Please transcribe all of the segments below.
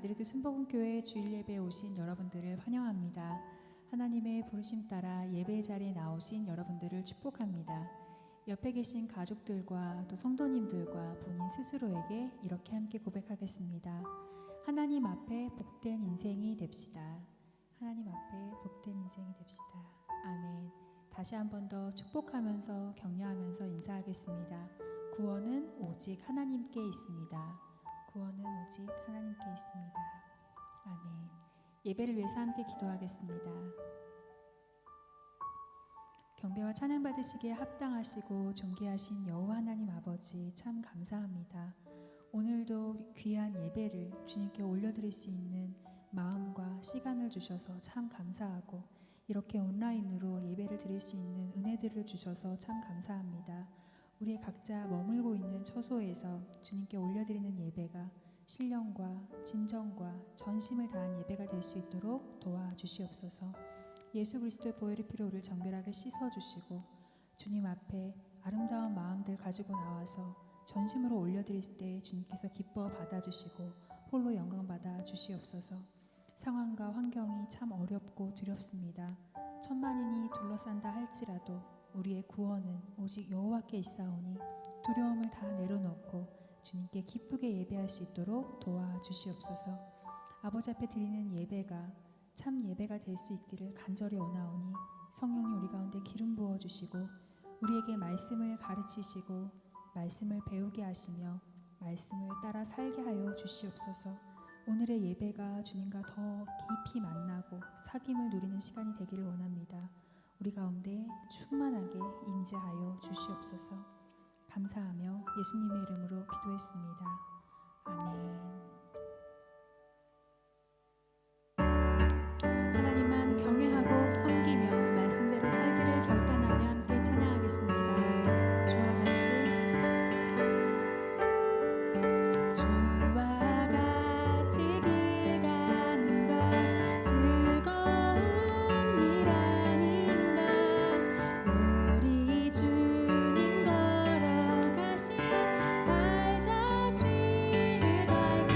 나드리드 순복음교회 주일 예배에 오신 여러분들을 환영합니다. 하나님의 부르심 따라 예배 자리에 나오신 여러분들을 축복합니다. 옆에 계신 가족들과 또 성도님들과 본인 스스로에게 이렇게 함께 고백하겠습니다. 하나님 앞에 복된 인생이 됩시다. 하나님 앞에 복된 인생이 됩시다. 아멘. 다시 한 번 더 축복하면서 격려하면서 인사하겠습니다. 구원은 오직 하나님께 있습니다. 구원은 오직 하나님께 있습니다. 아멘. 예배를 위해서 함께 기도하겠습니다. 경배와 찬양 받으시기에 합당하시고 존귀하신 여호와 하나님 아버지, 참 감사합니다. 오늘도 귀한 예배를 주님께 올려드릴 수 있는 마음과 시간을 주셔서 참 감사하고, 이렇게 온라인으로 예배를 드릴 수 있는 은혜들을 주셔서 참 감사합니다. 우리 각자 머물고 있는 처소에서 주님께 올려드리는 예배가 신령과 진정과 전심을 다한 예배가 될 수 있도록 도와주시옵소서. 예수 그리스도의 보혈의 피로 우리를 정결하게 씻어주시고 주님 앞에 아름다운 마음들 가지고 나와서 전심으로 올려드릴 때 주님께서 기뻐 받아주시고 홀로 영광 받아 주시옵소서. 상황과 환경이 참 어렵고 두렵습니다. 천만인이 둘러싼다 할지라도 우리의 구원은 오직 여호와께 있사오니 두려움을 다 내려놓고 주님께 기쁘게 예배할 수 있도록 도와주시옵소서. 아버지 앞에 드리는 예배가 참 예배가 될 수 있기를 간절히 원하오니 성령님 우리 가운데 기름 부어주시고 우리에게 말씀을 가르치시고 말씀을 배우게 하시며 말씀을 따라 살게 하여 주시옵소서. 오늘의 예배가 주님과 더 깊이 만나고 사귐을 누리는 시간이 되기를 원합니다. 우리 가운데 충만하게 임재하여 주시옵소서. 감사하며 예수님의 이름으로 기도했습니다. 아멘. 하나님만 경외하고 섬기며 말씀대로 살기를 결단하며 함께 찬양하겠습니다. 주와 같이 길 가는 것 즐거운 일 아닌가. 우리 주님 걸어가신 발자취를 밟게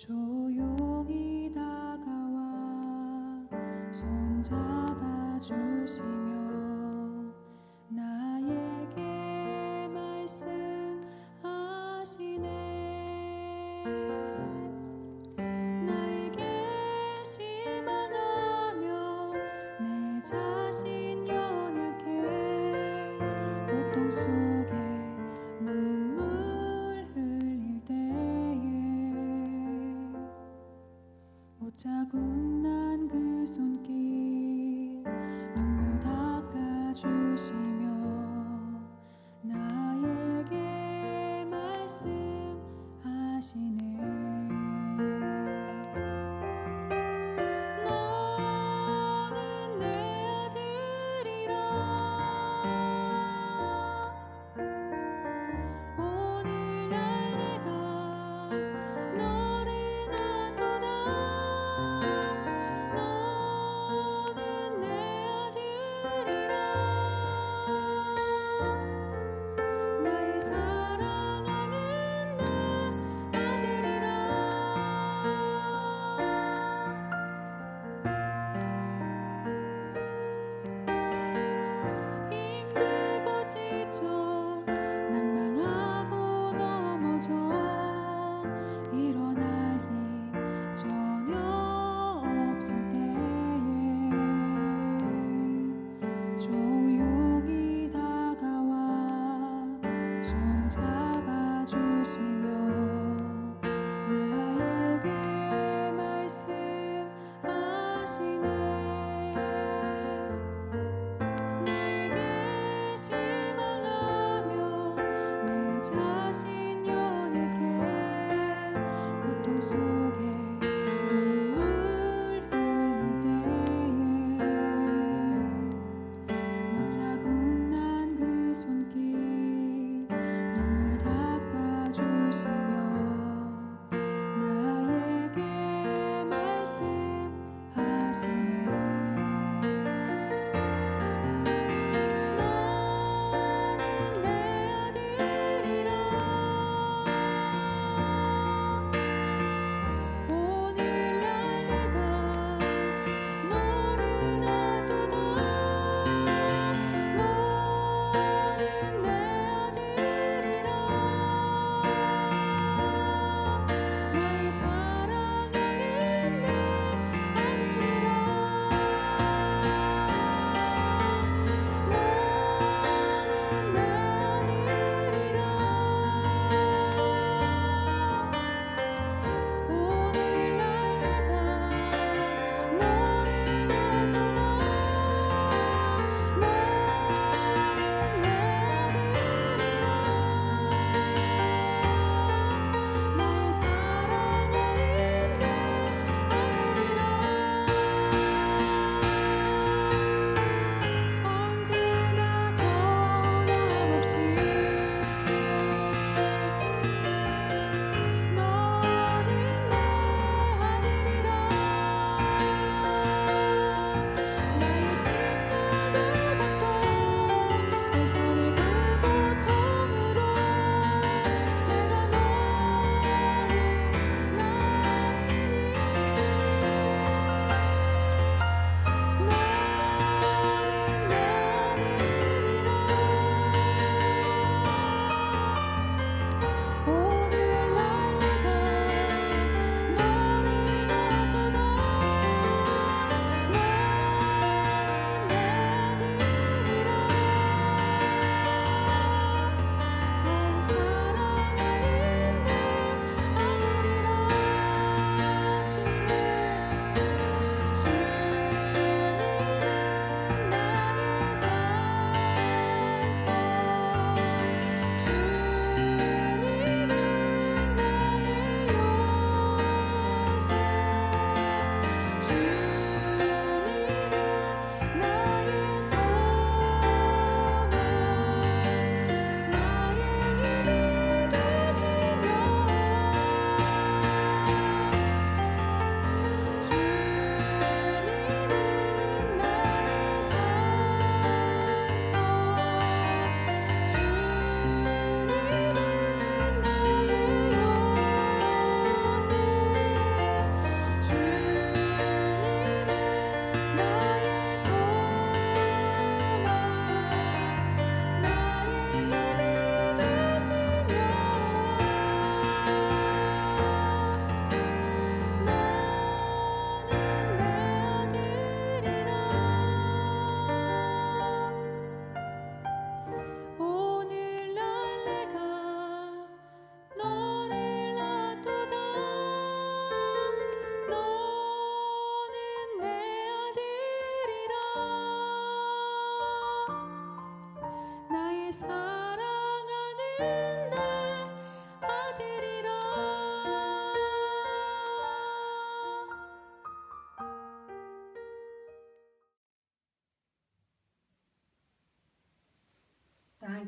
조용히 다가와 손잡아 주시며 나에게 말씀하시네. 나에게 실망하며 내 자신 연약해 고통 속에 눈물 흘릴 때에 못자국 난 그 손길 눈물 닦아주시며 나에게 말씀하시네. 너는 내 아들이라 오늘날 내가 너를 낳도다. 너는 내 아들이라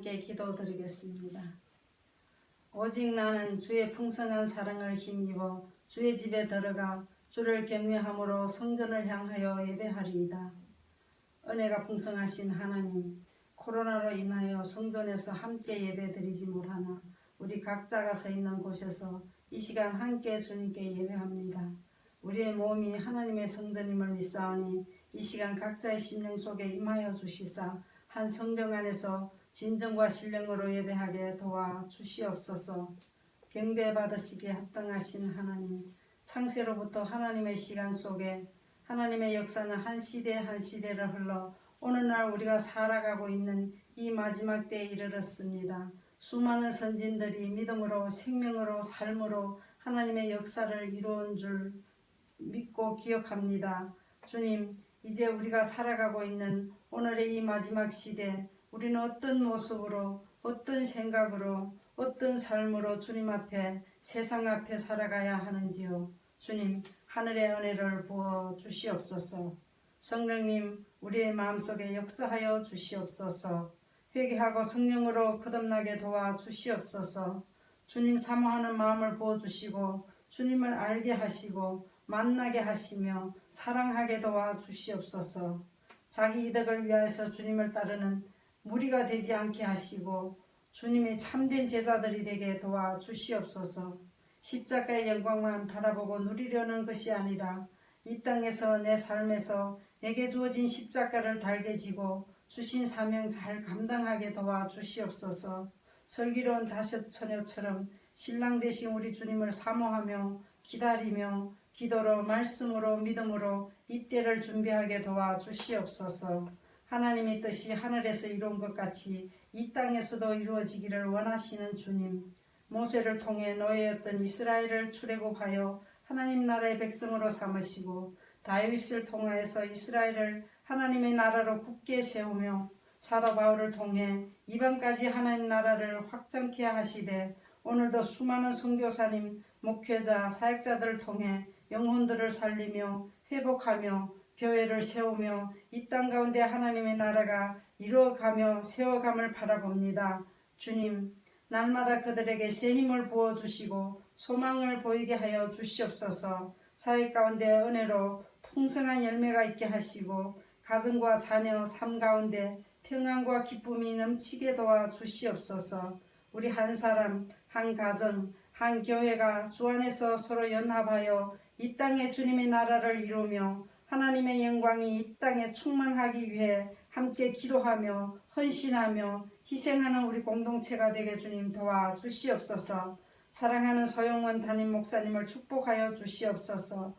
함께 기도드리겠습니다. 오직 나는 주의 풍성한 사랑을 힘입어 주의 집에 들어가 주를 경외함으로 성전을 향하여 예배하리이다. 은혜가 풍성하신 하나님, 코로나로 인하여 성전에서 함께 예배드리지 못하나 우리 각자가 서 있는 곳에서 이 시간 함께 주님께 예배합니다. 우리의 몸이 하나님의 성전임을 믿사오니 이 시간 각자의 심령 속에 임하여 주시사 한 성령 안에서 진정과 신령으로 예배하게 도와 주시옵소서. 경배받으시기에 합당하신 하나님, 창세로부터 하나님의 시간 속에 하나님의 역사는 한 시대 한 시대를 흘러 오늘날 우리가 살아가고 있는 이 마지막 때에 이르렀습니다. 수많은 선진들이 믿음으로 생명으로 삶으로 하나님의 역사를 이루은 줄 믿고 기억합니다. 주님, 이제 우리가 살아가고 있는 오늘의 이 마지막 시대, 우리는 어떤 모습으로, 어떤 생각으로, 어떤 삶으로 주님 앞에, 세상 앞에 살아가야 하는지요. 주님, 하늘의 은혜를 부어 주시옵소서. 성령님, 우리의 마음속에 역사하여 주시옵소서. 회개하고 성령으로 거듭나게 도와 주시옵소서. 주님 사모하는 마음을 부어주시고 주님을 알게 하시고 만나게 하시며 사랑하게 도와 주시옵소서. 자기 이득을 위하여서 주님을 따르는 무리가 되지 않게 하시고 주님의 참된 제자들이 되게 도와 주시옵소서. 십자가의 영광만 바라보고 누리려는 것이 아니라 이 땅에서 내 삶에서 내게 주어진 십자가를 달게 지고 주신 사명 잘 감당하게 도와 주시옵소서. 슬기로운 다섯 처녀처럼 신랑 되신 우리 주님을 사모하며 기다리며 기도로 말씀으로 믿음으로 이 때를 준비하게 도와 주시옵소서. 하나님의 뜻이 하늘에서 이룬 것 같이 이 땅에서도 이루어지기를 원하시는 주님, 모세를 통해 노예였던 이스라엘을 출애굽하여 하나님 나라의 백성으로 삼으시고 다윗을 통하여서 이스라엘을 하나님의 나라로 굳게 세우며 사도 바울을 통해 이방까지 하나님 나라를 확장케 하시되 오늘도 수많은 선교사님, 목회자, 사역자들을 통해 영혼들을 살리며 회복하며 교회를 세우며 이 땅 가운데 하나님의 나라가 이루어가며 세워감을 바라봅니다. 주님, 날마다 그들에게 새 힘을 부어주시고 소망을 보이게 하여 주시옵소서. 사역 가운데 은혜로 풍성한 열매가 있게 하시고 가정과 자녀 삶 가운데 평안과 기쁨이 넘치게 도와 주시옵소서. 우리 한 사람, 한 가정, 한 교회가 주 안에서 서로 연합하여 이 땅에 주님의 나라를 이루며 하나님의 영광이 이 땅에 충만하기 위해 함께 기도하며 헌신하며 희생하는 우리 공동체가 되게 주님 도와 주시옵소서. 사랑하는 소영원 담임 목사님을 축복하여 주시옵소서.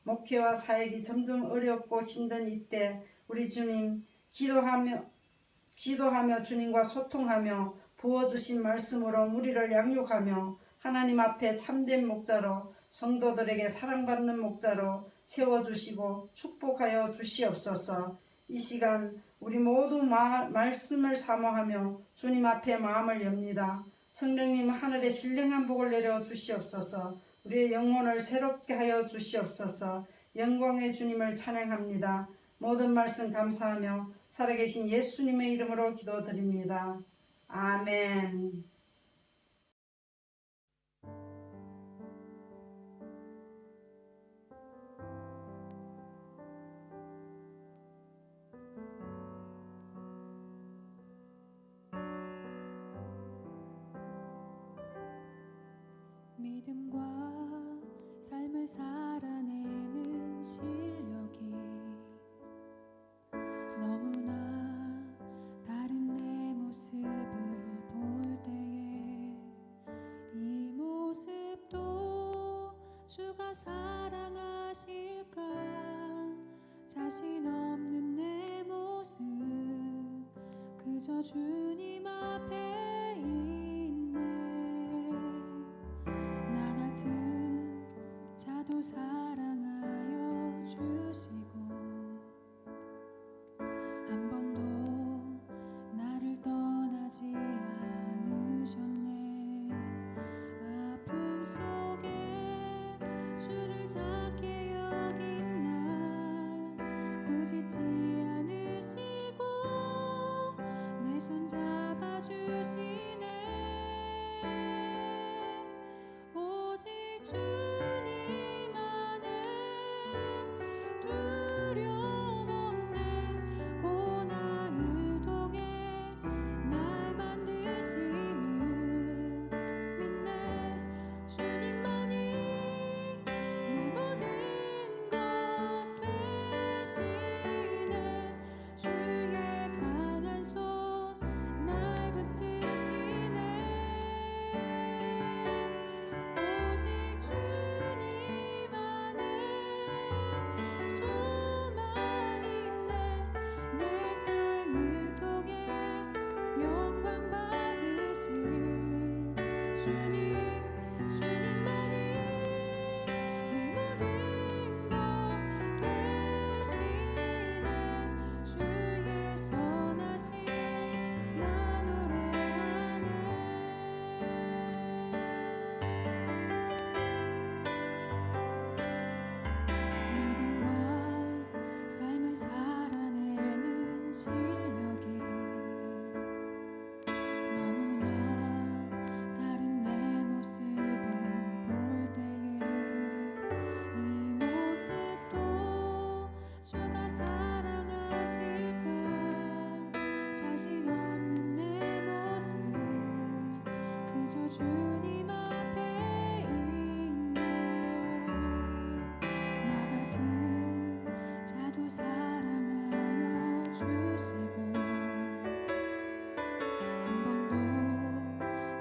목회와 사역이 점점 어렵고 힘든 이때 우리 주님 기도하며 주님과 소통하며 부어주신 말씀으로 무리를 양육하며 하나님 앞에 참된 목자로 성도들에게 사랑받는 목자로 세워주시고 축복하여 주시옵소서. 이 시간 우리 모두 말씀을 사모하며 주님 앞에 마음을 엽니다. 성령님 하늘에 신령한 복을 내려 주시옵소서. 우리의 영혼을 새롭게 하여 주시옵소서. 영광의 주님을 찬양합니다. 모든 말씀 감사하며 살아계신 예수님의 이름으로 기도드립니다. 아멘. 믿음과 삶을 살아내는 실력이 너무나 다른 내 모습을 볼 때에 이 모습도 주가 사랑하실까 자신 없는 내 모습 그저 주님 앞에 자도 사랑하여 주시고 한 번도 나를 떠나지 않으셨네. 아픔 속에 주를 작게 여긴 날 꾸짖지 않으시고 내 손 잡아주 주님 안에 두려움 없네. 고난을 통해 날 만드심을 믿네. 주님만이 내 모든 것 되시네. 주의 강한 손 날 붙드시네. 오직 주님 안에 소망 있네. 내 삶을 통해 영광 받으실 주님, 주님만이 내 모든 것 되시네. 주의 선하심 나 노래하네. 믿음과 삶을 살아내는 실력이 너무나 다른 내 모습을 볼 때에 이 모습도 주가 사랑하실까. 자신 없는 내 모습 그저 주님 앞에 있네. 나 같은 자도 사랑하여 주시고 한 번도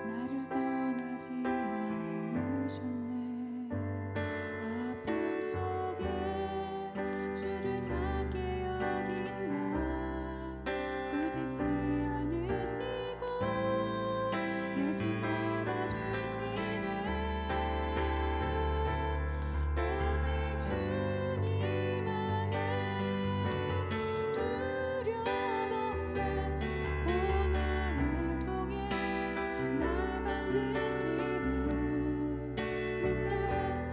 나를 떠나지 않으셨네. 아픔 속에 주를 작게 여긴 날 꾸짖지 않으시고 내 손 잡아주시네. 오직 주님 안에 두려움 없네. 고난을 통해 날 만드심을 믿네.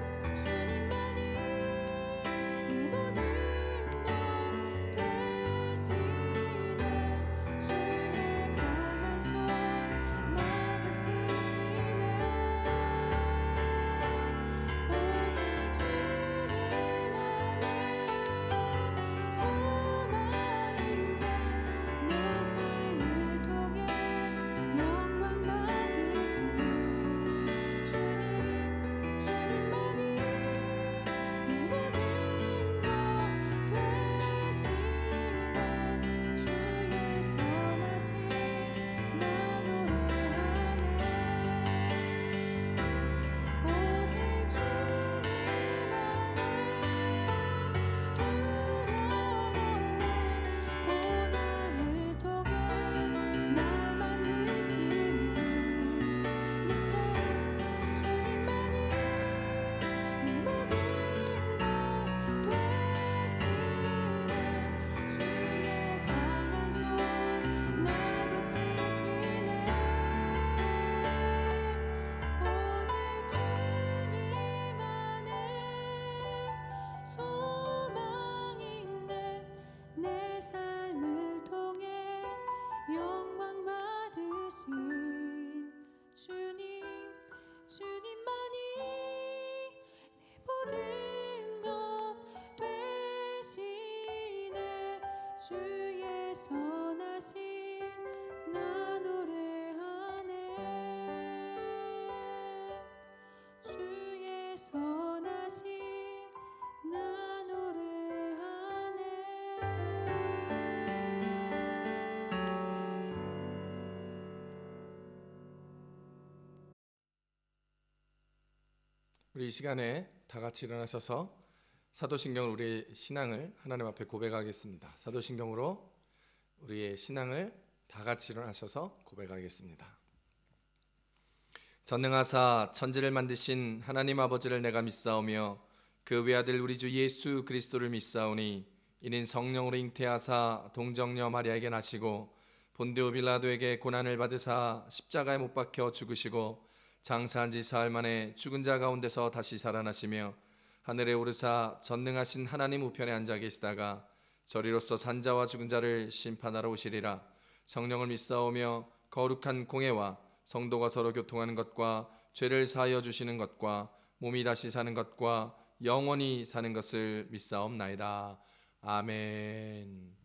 주님만이 내 모든 것 되시네. 주의 강한 손 날 붙드시네. 오직 주님 안에 소망 있네. 내 삶을 통해 영광 받으실 주님, 주님만이 내 모든 것 되시네. 주의 선하심 나 노래하네. 오직 주님 안에 두려움 없네. 고난을 통해 날 만드심을 믿네. 주님만이 내 모든 것 되시네. 주의 강한 손 날 붙드시네. 오직 주님 안에 소망 있네. 내 삶을 통해 영광 받으신 주님, 주님만이 내 모든 것 되시네. 주의 선하심 나 노래하네. 주의 선하심 나 노래하네. 우리 이 시간에 다 같이 일어나셔서 사도신경을 우리의 신앙을 하나님 앞에 고백하겠습니다. 사도신경으로 우리의 신앙을 다 같이 일어나셔서 고백하겠습니다. 전능하사 천지를 만드신 하나님 아버지를 내가 믿사오며 그 외아들 우리 주 예수 그리스도를 믿사오니 이는 성령으로 잉태하사 동정녀 마리아에게 나시고 본디오 빌라도에게 고난을 받으사 십자가에 못 박혀 죽으시고 장사한 지 사흘 만에 죽은 자 가운데서 다시 살아나시며 하늘에 오르사 전능하신 하나님 우편에 앉아 계시다가 저리로서 산자와 죽은 자를 심판하러 오시리라. 성령을 믿사오며 거룩한 공회와 성도가 서로 교통하는 것과 죄를 사하여 주시는 것과 몸이 다시 사는 것과 영원히 사는 것을 믿사옵나이다. 아멘.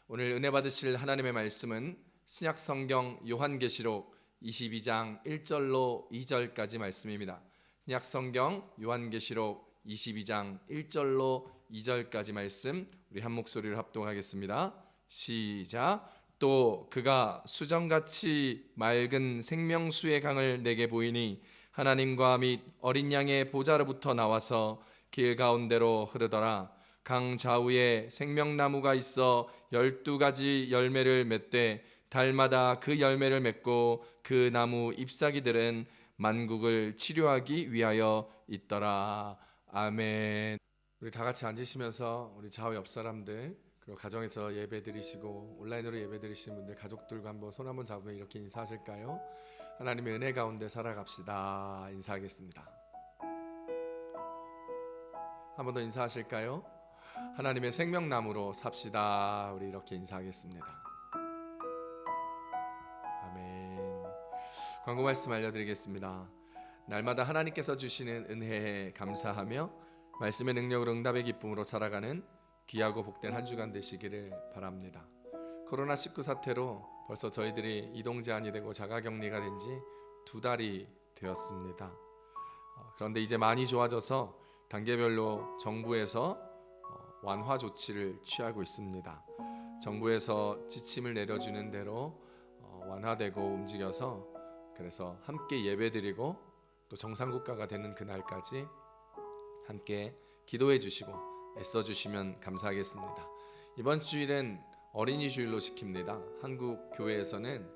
오늘 은혜 받으실 하나님의 말씀은 신약성경 요한계시록 22장 1절로 2절까지 말씀입니다. 신약성경 요한계시록 22장 1절로 2절까지 말씀 우리 한 목소리로 합독하겠습니다. 시작. 또 그가 수정같이 맑은 생명수의 강을 내게 보이니 하나님과 및 어린 양의 보좌로부터 나와서 길 가운데로 흐르더라. 강 좌우에 생명나무가 있어 12가지 열매를 맺되 달마다 그 열매를 맺고 그 나무 잎사귀들은 만국을 치료하기 위하여 있더라. 아멘. 우리 다 같이 앉으시면서 우리 좌우 옆 사람들 그리고 가정에서 예배 드리시고 온라인으로 예배 드리시는 분들 가족들과 한번 손 한번 잡으면 이렇게 인사하실까요? 하나님의 은혜 가운데 살아갑시다. 인사하겠습니다. 한 번 더 인사하실까요? 하나님의 생명나무로 삽시다. 우리 이렇게 인사하겠습니다. 아멘. 광고 말씀 알려드리겠습니다. 날마다 하나님께서 주시는 은혜에 감사하며 말씀의 능력으로 응답의 기쁨으로 살아가는 귀하고 복된 한 주간 되시기를 바랍니다. 코로나19 사태로 벌써 저희들이 이동 제한이 되고 자가격리가 된 지 2달이 되었습니다. 그런데 이제 많이 좋아져서 단계별로 정부에서 완화 조치를 취하고 있습니다. 정부에서 지침을 내려주는 대로 완화되고 움직여서 그래서 함께 예배드리고 또 정상국가가 되는 그날까지 함께 기도해 주시고 애써 주시면 감사하겠습니다. 이번 주일은 어린이 주일로 지킵니다. 한국 교회에서는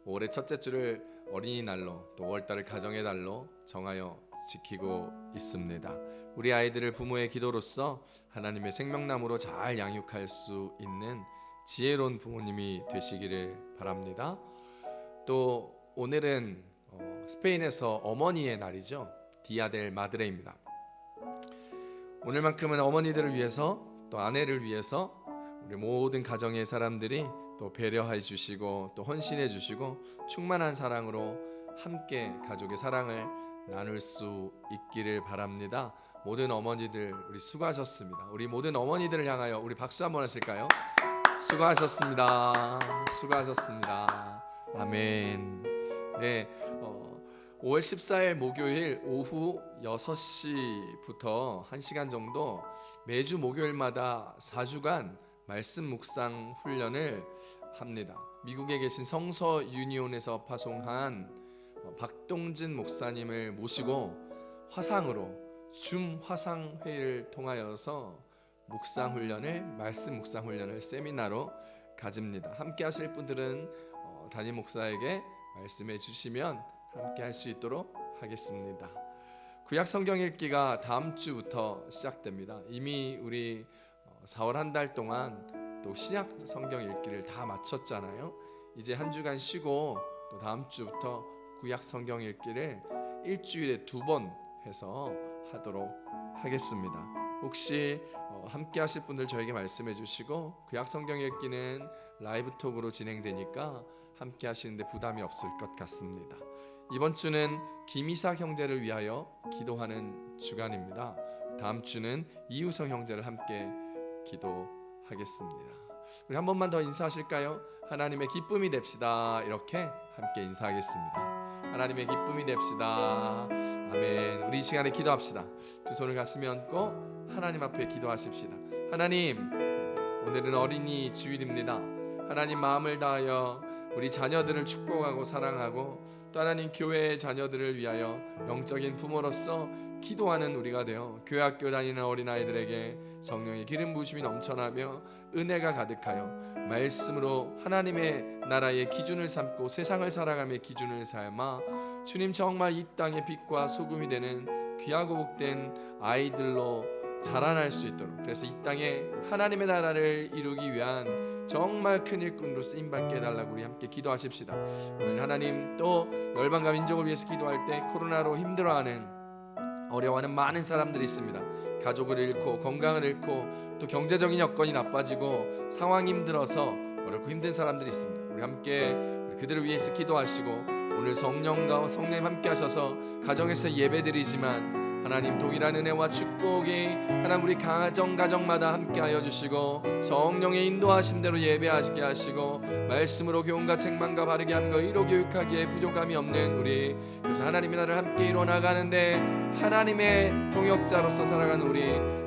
올해 첫째 주를 어린이날로 또 5월달을 가정의 달로 정하여 지키고 있습니다. 우리 아이들을 부모의 기도로서 하나님의 생명나무로 잘 양육할 수 있는 지혜로운 부모님이 되시기를 바랍니다. 또 오늘은 스페인에서 어머니의 날이죠. 디아 델 마드레입니다. 오늘만큼은 어머니들을 위해서 또 아내를 위해서 우리 모든 가정의 사람들이 또 배려해 주시고 또 헌신해 주시고 충만한 사랑으로 함께 가족의 사랑을 나눌 수 있기를 바랍니다. 모든 어머니들 우리 수고하셨습니다. 우리 모든 어머니들을 향하여 우리 박수 한번 하실까요? 수고하셨습니다. 수고하셨습니다. 아멘. 네, 5월 14일 목요일 오후 6시부터 1시간 정도 매주 목요일마다 4주간 말씀 묵상 훈련을 합니다. 미국에 계신 성서 유니온에서 파송한 박동진 목사님을 모시고 화상으로 줌 화상 회의를 통하여서 묵상 훈련을 말씀 묵상 훈련을 세미나로 가집니다. 함께 하실 분들은 담임 목사에게 말씀해 주시면 함께 할 수 있도록 하겠습니다. 구약 성경 읽기가 다음 주부터 시작됩니다. 이미 우리 4월 한 달 동안 또 신약 성경 읽기를 다 마쳤잖아요. 이제 한 주간 쉬고 또 다음 주부터 구약 성경 읽기를 일주일에 2번 해서 하도록 하겠습니다. 혹시 함께 하실 분들 저에게 말씀해 주시고 구약 성경 읽기는 라이브 톡으로 진행되니까 함께 하시는데 부담이 없을 것 같습니다. 이번 주는 김이삭 형제를 위하여 기도하는 주간입니다. 다음 주는 이우성 형제를 함께 기도하겠습니다. 우리 한 번만 더 인사하실까요? 하나님의 기쁨이 됩시다. 이렇게 함께 인사하겠습니다. 하나님의 기쁨이 됩시다. 아멘. 우리 이 시간에 기도합시다. 두 손을 가슴에 얹고 하나님 앞에 기도하십시다. 하나님, 오늘은 어린이 주일입니다. 하나님 마음을 다하여 우리 자녀들을 축복하고 사랑하고 또 하나님 교회의 자녀들을 위하여 영적인 부모로서 기도하는 우리가 되어 교회 학교 다니는 어린아이들에게 성령의 기름 부으심이 넘쳐나며 은혜가 가득하여 말씀으로 하나님의 나라의 기준을 삼고 세상을 살아가며 기준을 삼아 주님 정말 이 땅의 빛과 소금이 되는 귀하고 복된 아이들로 자라날 수 있도록, 그래서 이 땅에 하나님의 나라를 이루기 위한 정말 큰 일꾼으로 쓰임받게 해달라고 우리 함께 기도하십시다. 오늘 하나님 또 열방과 민족을 위해서 기도할 때 코로나로 힘들어하는 어려워하는 많은 사람들이 있습니다. 가족을 잃고 건강을 잃고 또 경제적인 여건이 나빠지고 상황이 힘들어서 어렵고 힘든 사람들이 있습니다. 우리 함께 그들을 위해서 기도하시고 오늘 성령과 성령님 함께 하셔서 가정에서 예배드리지만 하나님 동일한 은혜와 축복이 하나님 우리 가정마다 함께하여 주시고 성령의 인도하심대로 예배하게 하시고 말씀으로 교훈과 책망과 바르게 함과 의로 교육하기에 부족함이 없는 우리, 그래서 하나님의 나라를 함께 이뤄나가는데 하나님의 동역자로서 살아가는 우리,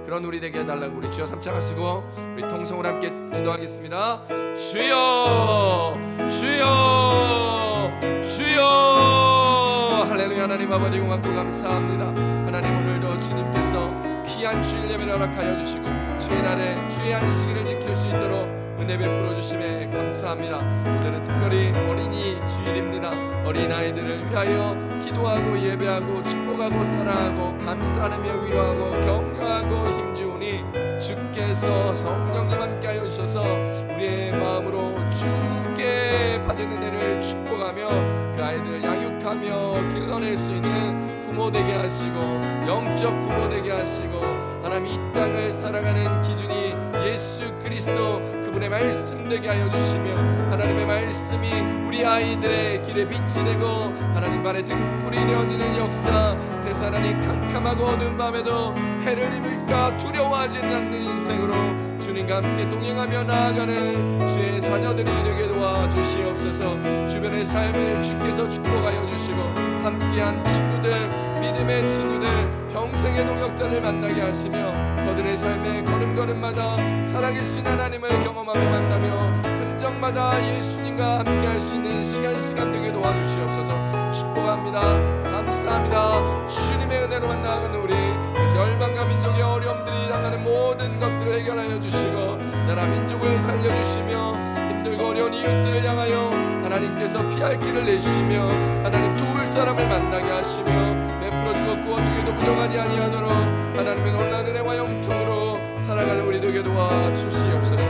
그런 우리 되게 해달라고 우리 주여 삼창하시고 우리 통성으로 함께 기도하겠습니다. 주여 주여 주여. 할렐루야. 하나님 아버지 고맙고 감사합니다. 하나님 오늘도 주님께서 귀한 주일 예배를 허락하여 주시고 주의 날에 주의 안식일을 지킬 수 있도록 은혜 베풀어 주심에 감사합니다. 오늘은 특별히 어린이 주일입니다. 어린아이들을 위하여 기도하고 예배하고 축복하고 사랑하고 감사하며 위로하고 격려하고 힘주오니 주께서 성령님 함께하여 주셔서 우리의 마음으로 주께 받은 은혜를 축복하며 그 아이들을 양육하며 길러낼 수 있는 부모 되게 하시고 영적 부모 되게 하시고 하나님 이 땅을 살아가는 기준이 예수 그리스도 그분의 말씀 되게 하여 주시며 하나님의 말씀이 우리 아이들의 길에 빛이 되고 하나님 발에 등불이 되어지는 역사, 그래서 하나님 캄캄하고 어두운 밤에도 해를 입을까 두려워하지 않는 인생으로 주님과 함께 동행하며 나아가는 주의 자녀들이 되게 도와주시옵소서. 주변의 삶을 주께서 축복하여 주시고 함께한 친구들, 믿음의 친구들, 평생의 동역자를 만나게 하시며 그들의 삶의 걸음걸음마다 살아계신 하나님을 경험하며 만나며 흔적마다 예수님과 함께할 수 있는 시간 되게 도와주시옵소서. 축복합니다. 감사합니다. 주님의 은혜로만 나아가는 우리, 그래서 열방과 민족의 어려움들이 당하는 모든 것들을 해결하여 주시고 나라 민족을 살려주시며 힘들고 어려운 이웃들을 향하여 하나님께서 피할 길을 내주시며 하나님 도울 사람을 만나게 하시며 베풀어주고 구워주기도 부족하지 아니하도록 하나님의 놀라운 은혜와 영통으로 살아가는 우리 되게 도와주시옵소서.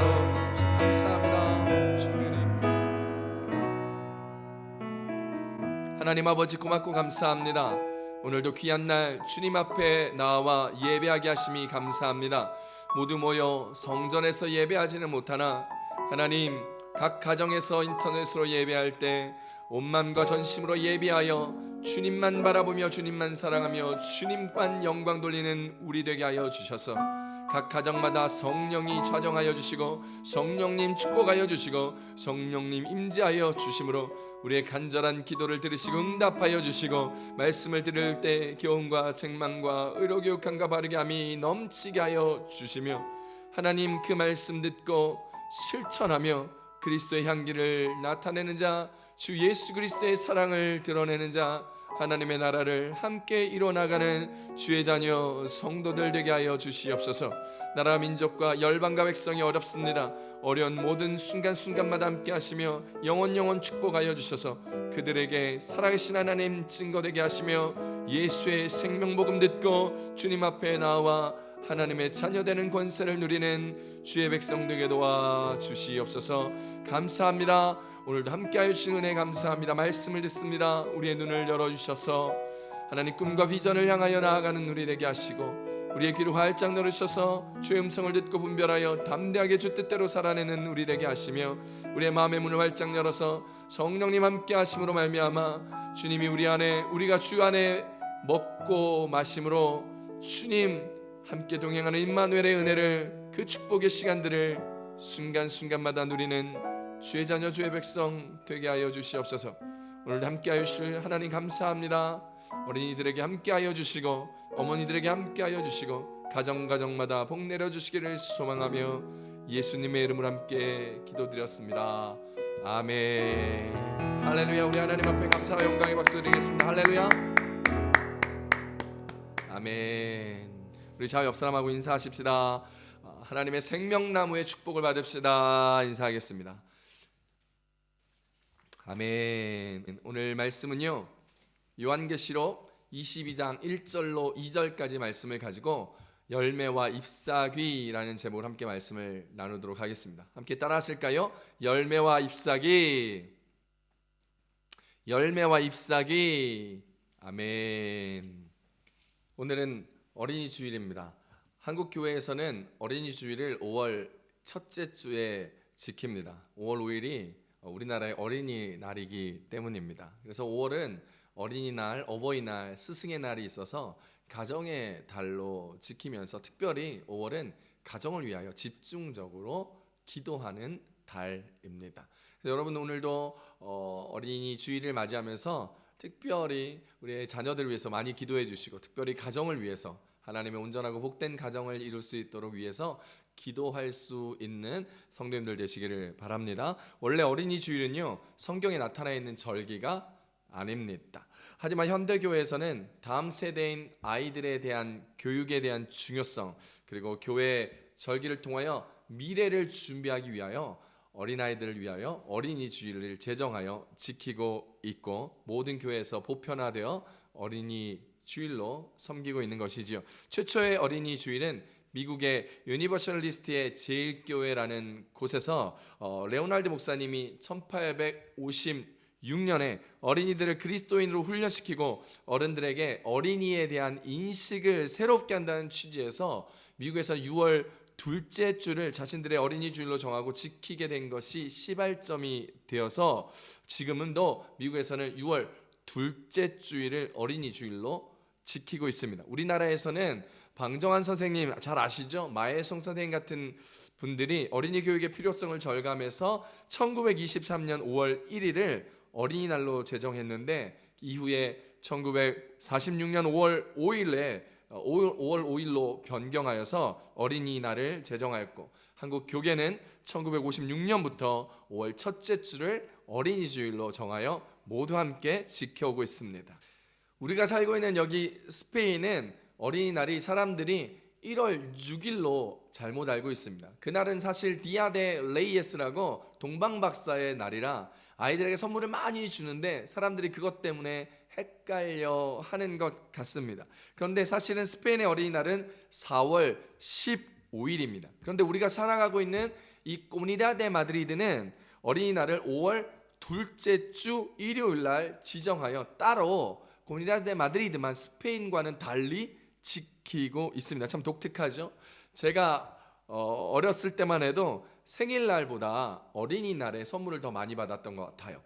감사합니다. 주님 하나님 아버지 고맙고 감사합니다. 오늘도 귀한 날 주님 앞에 나와 예배하게 하심이 감사합니다. 모두 모여 성전에서 예배하지는 못하나 하나님 각 가정에서 인터넷으로 예배할 때 온 마음과 전심으로 예배하여 주님만 바라보며 주님만 사랑하며 주님만 영광 돌리는 우리 되게 하여 주셔서 각 가정마다 성령이 좌정하여 주시고 성령님 축복하여 주시고 성령님 임재하여 주심으로 우리의 간절한 기도를 들으시고 응답하여 주시고 말씀을 들을 때 교훈과 책망과 의로 교육함과 바르게 함이 넘치게 하여 주시며 하나님 그 말씀 듣고 실천하며 그리스도의 향기를 나타내는 자, 주 예수 그리스도의 사랑을 드러내는 자, 하나님의 나라를 함께 이뤄나가는 주의 자녀 성도들 되게 하여 주시옵소서. 나라 민족과 열방과 백성이 어렵습니다. 어려운 모든 순간순간마다 함께 하시며 영원 축복하여 주셔서 그들에게 살아계신 하나님 증거되게 하시며 예수의 생명복음 듣고 주님 앞에 나와 하나님의 자녀되는 권세를 누리는 주의 백성 되게 도와주시옵소서. 감사합니다. 오늘도 함께하여 주신 은혜 감사합니다. 말씀을 듣습니다. 우리의 눈을 열어주셔서 하나님 꿈과 비전을 향하여 나아가는 우리 되게 하시고 우리의 귀를 활짝 열어주셔서 주의 음성을 듣고 분별하여 담대하게 주 뜻대로 살아내는 우리 되게 하시며 우리의 마음의 문을 활짝 열어서 성령님 함께 하심으로 말미암아 주님이 우리 안에, 우리가 주 안에 먹고 마심으로 주님 함께 동행하는 임마누엘의 은혜를, 그 축복의 시간들을 순간순간마다 누리는 주의 자녀 주의 백성 되게 하여 주시옵소서. 오늘도 함께하여 주실 하나님 감사합니다. 어린이들에게 함께하여 주시고 어머니들에게 함께하여 주시고 가정마다 복 내려주시기를 소망하며 예수님의 이름으로 함께 기도드렸습니다. 아멘. 할렐루야. 우리 하나님 앞에 감사와 영광의 박수 드리겠습니다. 할렐루야. 아멘. 우리 좌우 옆 사람하고 인사하십시다. 하나님의 생명나무의 축복을 받읍시다. 인사하겠습니다. 아멘. 오늘 말씀은요 요한계시록 22장 1절로 2절까지 말씀을 가지고 열매와 잎사귀라는 제목으로 함께 말씀을 나누도록 하겠습니다. 함께 따라 하실까요? 열매와 잎사귀, 열매와 잎사귀. 아멘. 오늘은 어린이 주일입니다. 한국 교회에서는 어린이 주일을 5월 첫째 주에 지킵니다. 5월 5일이 우리나라의 어린이날이기 때문입니다. 그래서 5월은 어린이날, 어버이날, 스승의 날이 있어서 가정의 달로 지키면서 특별히 5월은 가정을 위하여 집중적으로 기도하는 달입니다. 그래서 여러분 오늘도 어린이 주일을 맞이하면서 특별히 우리의 자녀들을 위해서 많이 기도해 주시고, 특별히 가정을 위해서 하나님의 온전하고 복된 가정을 이룰 수 있도록 위해서 기도할 수 있는 성도님들 되시기를 바랍니다. 원래 어린이 주일은요, 성경에 나타나 있는 절기가 아닙니다. 하지만 현대교회에서는 다음 세대인 아이들에 대한 교육에 대한 중요성, 그리고 교회 절기를 통하여 미래를 준비하기 위하여 어린아이들을 위하여 어린이 주일을 제정하여 지키고 있고, 모든 교회에서 보편화되어 어린이 주일로 섬기고 있는 것이지요. 최초의 어린이 주일은 미국의 유니버셜리스트의 제일교회라는 곳에서 레오날드 목사님이 1856년에 어린이들을 그리스도인으로 훈련시키고 어른들에게 어린이에 대한 인식을 새롭게 한다는 취지에서 미국에서 6월 둘째 주를 자신들의 어린이 주일로 정하고 지키게 된 것이 시발점이 되어서 지금은 또 미국에서는 6월 둘째 주일을 어린이 주일로 지키고 있습니다. 우리나라에서는 방정환 선생님 잘 아시죠? 마혜성 선생님 같은 분들이 어린이 교육의 필요성을 절감해서 1923년 5월 1일을 어린이날로 제정했는데, 이후에 1946년 5월 5일로 변경하여서 어린이날을 제정하였고, 한국 교계는 1956년부터 5월 첫째 주를 어린이 주일로 정하여 모두 함께 지켜오고 있습니다. 우리가 살고 있는 여기 스페인은 어린이날이 사람들이 1월 6일로 잘못 알고 있습니다. 그날은 사실 디아 데 레이에스라고 동방박사의 날이라 아이들에게 선물을 많이 주는데 사람들이 그것 때문에 헷갈려 하는 것 같습니다. 그런데 사실은 스페인의 어린이날은 4월 15일입니다. 그런데 우리가 살아가고 있는 이 코무니다드 데 마드리드는 어린이날을 5월 둘째 주 일요일 날 지정하여 따로 코무니다드 데 마드리드만 스페인과는 달리 지키고 있습니다. 참 독특하죠. 제가 어렸을 때만 해도 생일날보다 어린이날에 선물을 더 많이 받았던 것 같아요.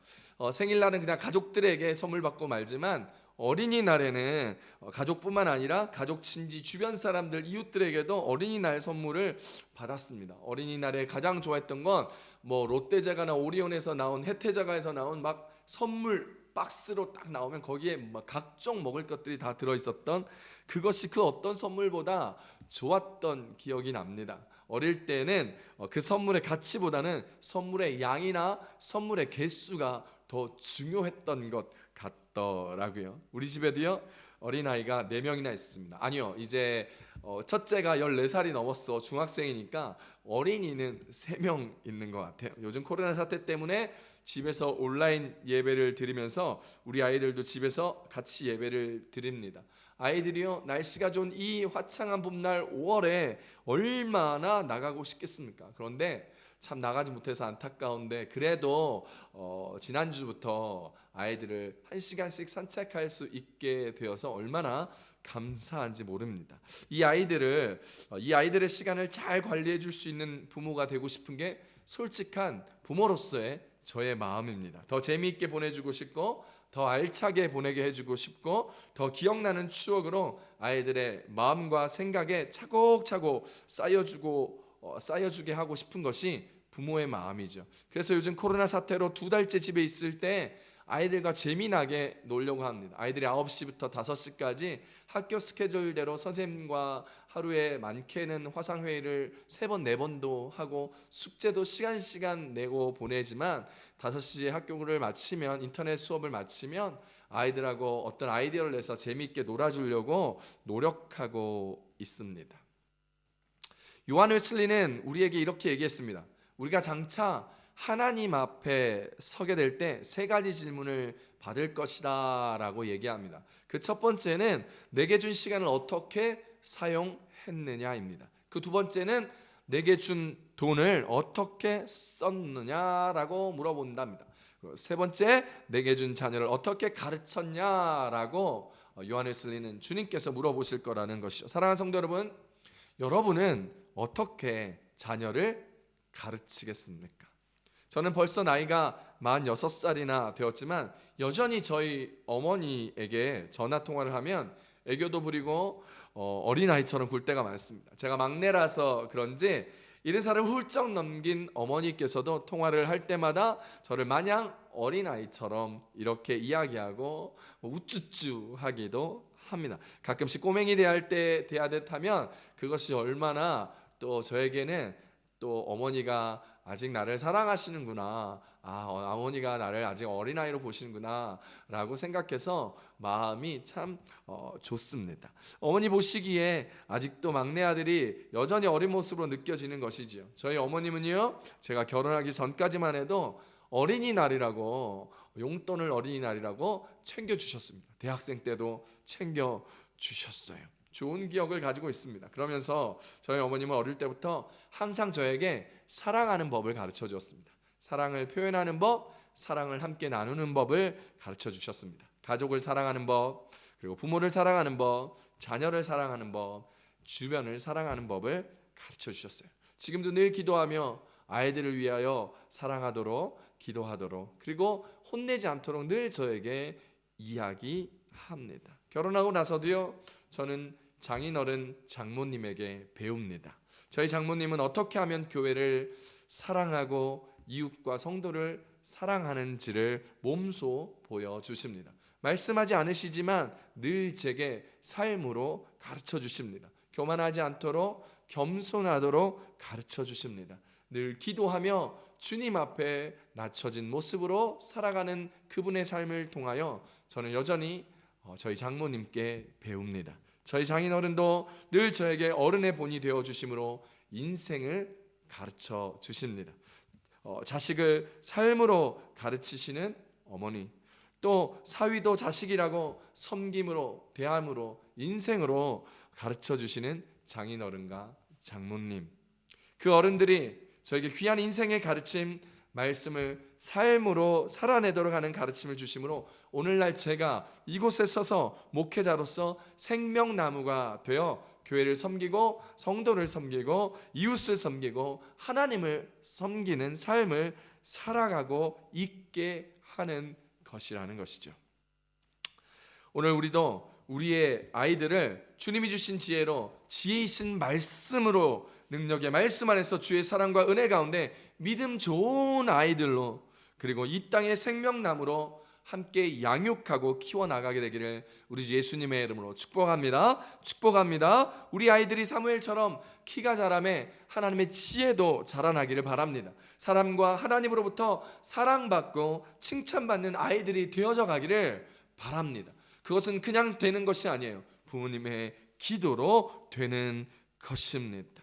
생일날은 그냥 가족들에게 선물 받고 말지만 어린이날에는 가족뿐만 아니라 가족, 친지, 주변 사람들, 이웃들에게도 어린이날 선물을 받았습니다. 어린이날에 가장 좋아했던 건 뭐 롯데자가나 오리온에서 나온, 혜태자가에서 나온 막 선물 박스로 딱 나오면 거기에 막 각종 먹을 것들이 다 들어있었던, 그것이 그 어떤 선물보다 좋았던 기억이 납니다. 어릴 때는 그 선물의 가치보다는 선물의 양이나 선물의 개수가 더 중요했던 것 같더라고요. 우리 집에도요 어린아이가 4명이나 있습니다. 아니요, 이제 첫째가 14살이 넘었어. 중학생이니까 어린이는 3명 있는 것 같아요. 요즘 코로나 사태 때문에 집에서 온라인 예배를 드리면서 우리 아이들도 집에서 같이 예배를 드립니다. 아이들이요, 날씨가 좋은 이 화창한 봄날 5월에 얼마나 나가고 싶겠습니까? 그런데 참 나가지 못해서 안타까운데, 그래도 지난주부터 아이들을 1시간씩 산책할 수 있게 되어서 얼마나 감사한지 모릅니다. 이 아이들의 시간을 잘 관리해 줄 수 있는 부모가 되고 싶은 게 솔직한 부모로서의 저의 마음입니다. 더 재미있게 보내주고 싶고, 더 알차게 보내게 해주고 싶고, 더 기억나는 추억으로 아이들의 마음과 생각에 차곡차곡 쌓여주게 하고 싶은 것이 부모의 마음이죠. 그래서 요즘 코로나 사태로 2달째 집에 있을 때 아이들과 재미나게 놀려고 합니다. 아이들이 9시부터 5시까지 학교 스케줄대로 선생님과 하루에 많게는 화상회의를 3번, 4번도 하고 숙제도 시간 내고 보내지만 5시에 학교를 마치면, 인터넷 수업을 마치면 아이들하고 어떤 아이디어를 내서 재미있게 놀아주려고 노력하고 있습니다. 요한 웨슬리는 우리에게 이렇게 얘기했습니다. 우리가 장차 하나님 앞에 서게 될 때 3가지 질문을 받을 것이다 라고 얘기합니다. 그 첫 번째는 내게 준 시간을 어떻게 사용했느냐입니다. 그 두 번째는 내게 준 돈을 어떻게 썼느냐라고 물어본답니다. 세 번째, 내게 준 자녀를 어떻게 가르쳤냐라고 요한 웨슬리는 주님께서 물어보실 거라는 것이죠. 사랑하는 성도 여러분, 여러분은 어떻게 자녀를 가르치겠습니까? 저는 벌써 나이가 46살이나 되었지만 여전히 저희 어머니에게 전화 통화를 하면 애교도 부리고 어린아이처럼 굴 때가 많습니다. 제가 막내라서 그런지 70살을 훌쩍 넘긴 어머니께서도 통화를 할 때마다 저를 마냥 어린아이처럼 이렇게 이야기하고 우쭈쭈 하기도 합니다. 가끔씩 꼬맹이 대하듯 하면 그것이 얼마나 또 저에게는 또 어머니가 아직 나를 사랑하시는구나, 어머니가 나를 아직 어린아이로 보시는구나 라고 생각해서 마음이 참 좋습니다. 어머니 보시기에 아직도 막내 아들이 여전히 어린 모습으로 느껴지는 것이지요. 저희 어머님은요, 제가 결혼하기 전까지만 해도 어린이날이라고, 용돈을 어린이날이라고 챙겨주셨습니다. 대학생 때도 챙겨주셨어요. 좋은 기억을 가지고 있습니다. 그러면서 저희 어머님은 어릴 때부터 항상 저에게 사랑하는 법을 가르쳐 주었습니다. 사랑을 표현하는 법, 사랑을 함께 나누는 법을 가르쳐 주셨습니다. 가족을 사랑하는 법, 그리고 부모를 사랑하는 법, 자녀를 사랑하는 법, 주변을 사랑하는 법을 가르쳐 주셨어요. 지금도 늘 기도하며 아이들을 위하여 사랑하도록 기도하도록, 그리고 혼내지 않도록 늘 저에게 이야기합니다. 결혼하고 나서도요, 저는 장인어른 장모님에게 배웁니다. 저희 장모님은 어떻게 하면 교회를 사랑하고 이웃과 성도를 사랑하는지를 몸소 보여주십니다. 말씀하지 않으시지만 늘 제게 삶으로 가르쳐 주십니다. 교만하지 않도록 겸손하도록 가르쳐 주십니다. 늘 기도하며 주님 앞에 낮춰진 모습으로 살아가는 그분의 삶을 통하여 저는 여전히 저희 장모님께 배웁니다. 저희 장인어른도 늘 저에게 어른의 본이 되어주심으로 인생을 가르쳐 주십니다. 자식을 삶으로 가르치시는 어머니, 또 사위도 자식이라고 섬김으로, 대함으로, 인생으로 가르쳐 주시는 장인어른과 장모님, 그 어른들이 저에게 귀한 인생의 가르침, 말씀을 삶으로 살아내도록 하는 가르침을 주심으로 오늘날 제가 이곳에 서서 목회자로서 생명나무가 되어 교회를 섬기고 성도를 섬기고 이웃을 섬기고 하나님을 섬기는 삶을 살아가고 있게 하는 것이라는 것이죠. 오늘 우리도 우리의 아이들을 주님이 주신 지혜로, 지혜이신 말씀으로, 능력의 말씀 안에서 주의 사랑과 은혜 가운데 믿음 좋은 아이들로, 그리고 이 땅의 생명나무로 함께 양육하고 키워나가게 되기를 우리 예수님의 이름으로 축복합니다. 축복합니다. 우리 아이들이 사무엘처럼 키가 자라매 하나님의 지혜도 자라나기를 바랍니다. 사람과 하나님으로부터 사랑받고 칭찬받는 아이들이 되어져 가기를 바랍니다. 그것은 그냥 되는 것이 아니에요. 부모님의 기도로 되는 것입니다.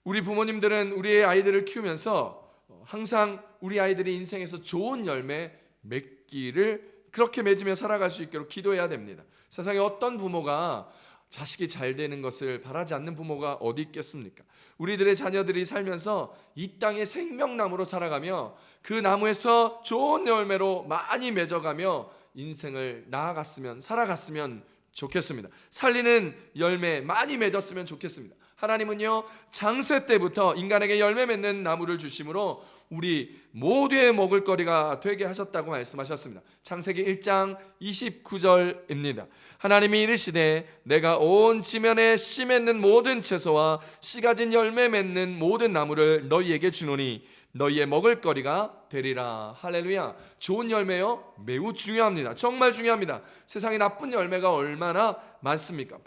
우리 부모님들은 우리의 아이들을 키우면서 항상 우리 아이들이 인생에서 좋은 열매 맺기를, 그렇게 맺으며 살아갈 수 있도록 기도해야 됩니다. 세상에 어떤 부모가 자식이 잘 되는 것을 바라지 않는 부모가 어디 있겠습니까? 우리들의 자녀들이 살면서 이 땅의 생명나무로 살아가며 그 나무에서 좋은 열매로 많이 맺어가며 인생을 나아갔으면, 살아갔으면 좋겠습니다. 살리는 열매 많이 맺었으면 좋겠습니다. 하나님은요, 창세 때부터 인간에게 열매 맺는 나무를 주심으로 우리 모두의 먹을거리가 되게 하셨다고 말씀하셨습니다. 창세기 1장 29절입니다. 하나님이 이르시되 내가 온 지면에 씨 맺는 모든 채소와 씨 가진 열매 맺는 모든 나무를 너희에게 주노니 너희의 먹을거리가 되리라. 할렐루야. 좋은 열매요, 매우 중요합니다. 정말 중요합니다. 세상에 나쁜 열매가 얼마나 많습니까?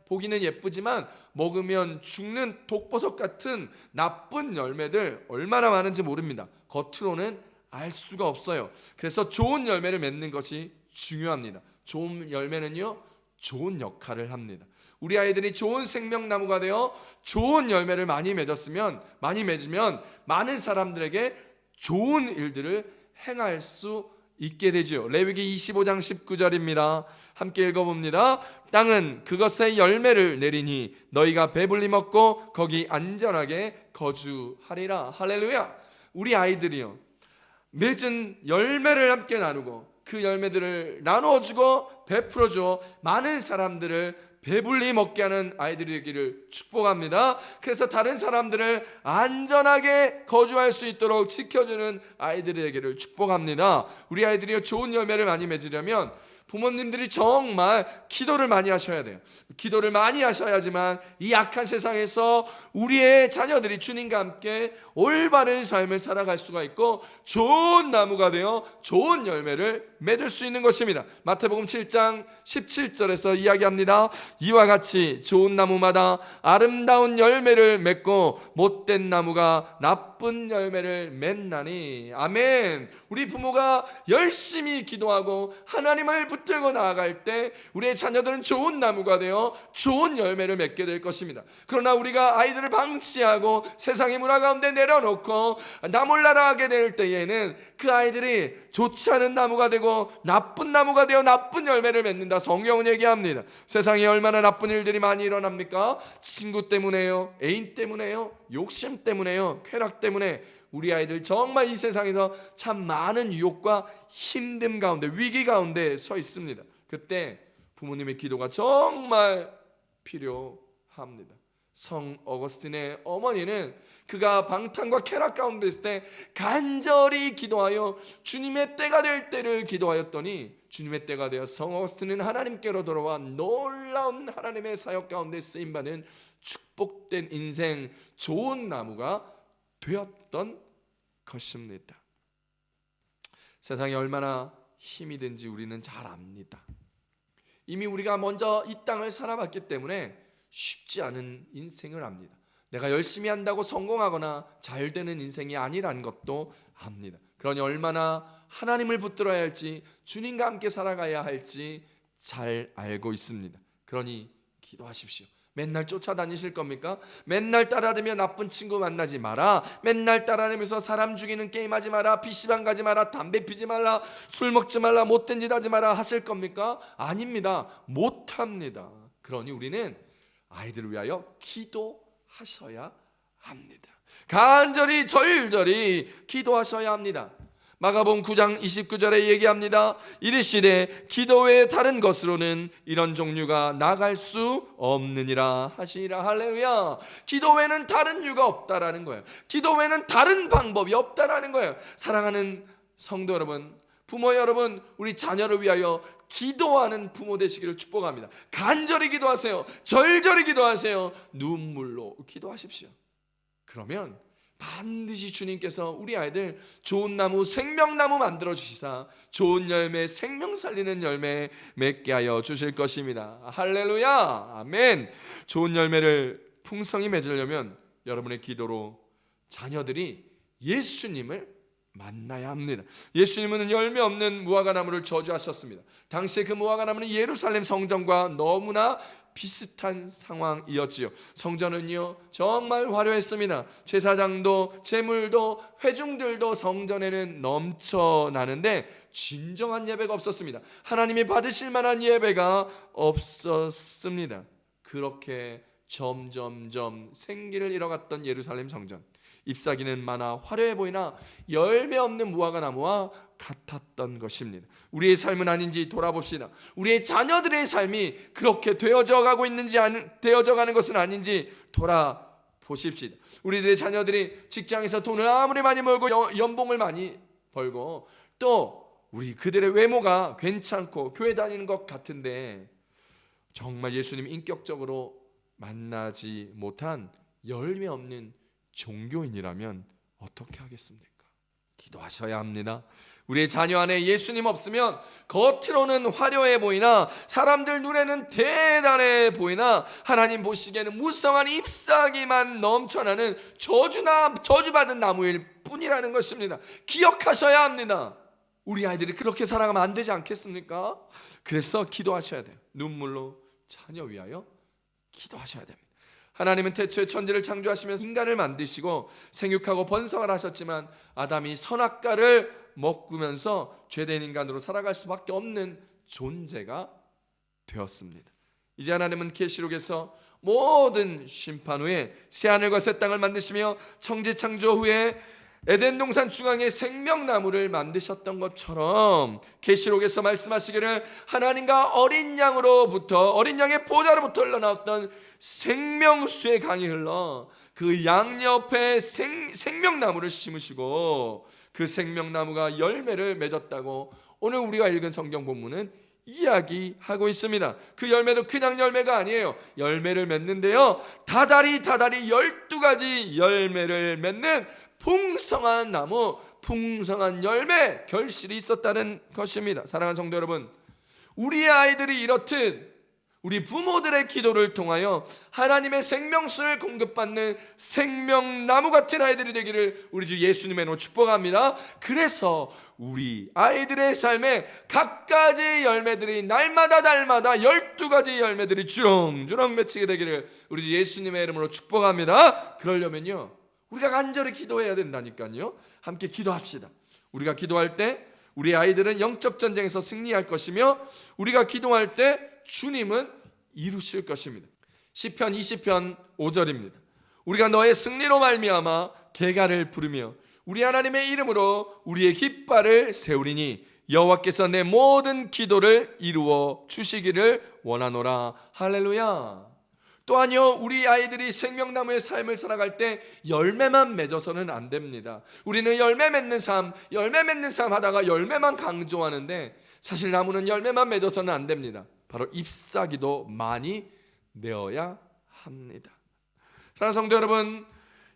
보기는 예쁘지만 먹으면 죽는 독버섯 같은 나쁜 열매들 얼마나 많은지 모릅니다. 겉으로는 알 수가 없어요. 그래서 좋은 열매를 맺는 것이 중요합니다. 좋은 열매는요, 좋은 역할을 합니다. 우리 아이들이 좋은 생명나무가 되어 좋은 열매를 많이 맺으면 많은 사람들에게 좋은 일들을 행할 수 있게 되죠. 레위기 25장 19절입니다. 함께 읽어봅니다. 땅은 그것의 열매를 내리니 너희가 배불리 먹고 거기 안전하게 거주하리라. 할렐루야. 우리 아이들이요, 맺은 열매를 함께 나누고 그 열매들을 나누어주고 베풀어주어 많은 사람들을 배불리 먹게 하는 아이들이 되기를 축복합니다. 그래서 다른 사람들을 안전하게 거주할 수 있도록 지켜주는 아이들이 되기를 축복합니다. 우리 아이들이 좋은 열매를 많이 맺으려면 부모님들이 정말 기도를 많이 하셔야 돼요. 기도를 많이 하셔야지만 이 악한 세상에서 우리의 자녀들이 주님과 함께 올바른 삶을 살아갈 수가 있고 좋은 나무가 되어 좋은 열매를 맺을 수 있는 것입니다. 마태복음 7장 17절에서 이야기합니다. 이와 같이 좋은 나무마다 아름다운 열매를 맺고 못된 나무가 나쁜 열매를 맺나니. 아멘. 우리 부모가 열심히 기도하고 하나님을 붙들고 나아갈 때 우리의 자녀들은 좋은 나무가 되어 좋은 열매를 맺게 될 것입니다. 그러나 우리가 아이들을 방치하고 세상의 문화 가운데 내려놓고 나 몰라라 하게 될 때에는 그 아이들이 좋지 않은 나무가 되고 나쁜 나무가 되어 나쁜 열매를 맺는다. 성경은 얘기합니다. 세상에 얼마나 나쁜 일들이 많이 일어납니까? 친구 때문에요, 애인 때문에요, 욕심 때문에요, 쾌락 때문에 우리 아이들 정말 이 세상에서 참 많은 유혹과 힘듦 가운데, 위기 가운데 서 있습니다. 그때 부모님의 기도가 정말 필요합니다. 성 어거스틴의 어머니는 그가 방탕과 쾌락 가운데 있을 때 간절히 기도하여 주님의 때가 될 때를 기도하였더니 주님의 때가 되어 성 어거스틴은 하나님께로 돌아와 놀라운 하나님의 사역 가운데 쓰임받은 축복된 인생, 좋은 나무가 되었던 것입니다. 세상이 얼마나 힘이 든지 우리는 잘 압니다. 이미 우리가 먼저 이 땅을 살아봤기 때문에 쉽지 않은 인생을 압니다. 내가 열심히 한다고 성공하거나 잘 되는 인생이 아니라는 것도 압니다. 그러니 얼마나 하나님을 붙들어야 할지, 주님과 함께 살아가야 할지 잘 알고 있습니다. 그러니 기도하십시오. 맨날 쫓아다니실 겁니까? 맨날 따라다니며 나쁜 친구 만나지 마라. 맨날 따라다니면서 사람 죽이는 게임하지 마라. PC방 가지 마라. 담배 피지 말라. 술 먹지 말라. 못된 짓 하지 마라 하실 겁니까? 아닙니다. 못합니다. 그러니 우리는 아이들을 위하여 기도하셔야 합니다. 간절히 절절히 기도하셔야 합니다. 마가복음 9장 29절에 얘기합니다. 이르시되 기도 외에 다른 것으로는 이런 종류가 나갈 수 없느니라 하시니라. 할렐루야. 기도 외에는 다른 이유가 없다라는 거예요. 기도 외에는 다른 방법이 없다라는 거예요. 사랑하는 성도 여러분, 부모 여러분, 우리 자녀를 위하여 기도하는 부모 되시기를 축복합니다. 간절히 기도하세요. 절절히 기도하세요. 눈물로 기도하십시오. 그러면 반드시 주님께서 우리 아이들 좋은 나무, 생명나무 만들어 주시사 좋은 열매, 생명 살리는 열매 맺게 하여 주실 것입니다. 할렐루야. 아멘. 좋은 열매를 풍성히 맺으려면 여러분의 기도로 자녀들이 예수님을 만나야 합니다. 예수님은 열매 없는 무화과나무를 저주하셨습니다. 당시에 그 무화과나무는 예루살렘 성전과 너무나 비슷한 상황이었지요. 성전은요 정말 화려했습니다. 제사장도 제물도 회중들도 성전에는 넘쳐나는데 진정한 예배가 없었습니다. 하나님이 받으실 만한 예배가 없었습니다. 그렇게 점점점 생기를 잃어갔던 예루살렘 성전, 잎사귀는 많아 화려해 보이나 열매 없는 무화과나무와 같았던 것입니다. 우리의 삶은 아닌지 돌아봅시다. 우리의 자녀들의 삶이 그렇게 되어져가고 있는지 되어져가는 것은 아닌지 돌아보십시다. 우리들의 자녀들이 직장에서 돈을 아무리 많이 벌고 연봉을 많이 벌고 또 우리 그들의 외모가 괜찮고 교회 다니는 것 같은데 정말 예수님 인격적으로 만나지 못한 열매 없는 종교인이라면 어떻게 하겠습니까? 기도하셔야 합니다. 우리의 자녀 안에 예수님 없으면 겉으로는 화려해 보이나 사람들 눈에는 대단해 보이나 하나님 보시기에는 무성한 잎사귀만 넘쳐나는 저주받은 나무일 뿐이라는 것입니다. 기억하셔야 합니다. 우리 아이들이 그렇게 살아가면 안 되지 않겠습니까? 그래서 기도하셔야 돼요. 눈물로 자녀 위하여 기도하셔야 됩니다. 하나님은 태초에 천지를 창조하시면서 인간을 만드시고 생육하고 번성을 하셨지만 아담이 선악과를 먹으면서 죄된 인간으로 살아갈 수밖에 없는 존재가 되었습니다. 이제 하나님은 계시록에서 모든 심판 후에 새하늘과 새 땅을 만드시며 청지 창조 후에 에덴 동산 중앙에 생명나무를 만드셨던 것처럼 계시록에서 말씀하시기를 하나님과 어린 양의 보좌로부터 흘러나왔던 생명수의 강이 흘러 그 양옆에 생명나무를 심으시고 그 생명나무가 열매를 맺었다고 오늘 우리가 읽은 성경 본문은 이야기하고 있습니다. 그 열매도 그냥 열매가 아니에요. 열매를 맺는데요, 다달이 12가지 열매를 맺는 풍성한 나무, 풍성한 열매, 결실이 있었다는 것입니다. 사랑하는 성도 여러분, 우리의 아이들이 이렇듯 우리 부모들의 기도를 통하여 하나님의 생명수를 공급받는 생명나무 같은 아이들이 되기를 우리 주 예수님의 이름으로 축복합니다. 그래서 우리 아이들의 삶에 각가지 열매들이 날마다 12가지 열매들이 주렁주렁 맺히게 되기를 우리 주 예수님의 이름으로 축복합니다. 그러려면요, 우리가 간절히 기도해야 된다니까요. 함께 기도합시다. 우리가 기도할 때 우리 아이들은 영적 전쟁에서 승리할 것이며, 우리가 기도할 때 주님은 이루실 것입니다. 시편 20편 5절입니다. 우리가 너의 승리로 말미암아 개가를 부르며 우리 하나님의 이름으로 우리의 깃발을 세우리니 여호와께서 내 모든 기도를 이루어 주시기를 원하노라. 할렐루야. 또한요, 우리 아이들이 생명나무의 삶을 살아갈 때 열매만 맺어서는 안 됩니다. 우리는 열매 맺는 삶 하다가 열매만 강조하는데, 사실 나무는 열매만 맺어서는 안 됩니다. 바로 잎사귀도 많이 내어야 합니다. 사랑하는 성도 여러분,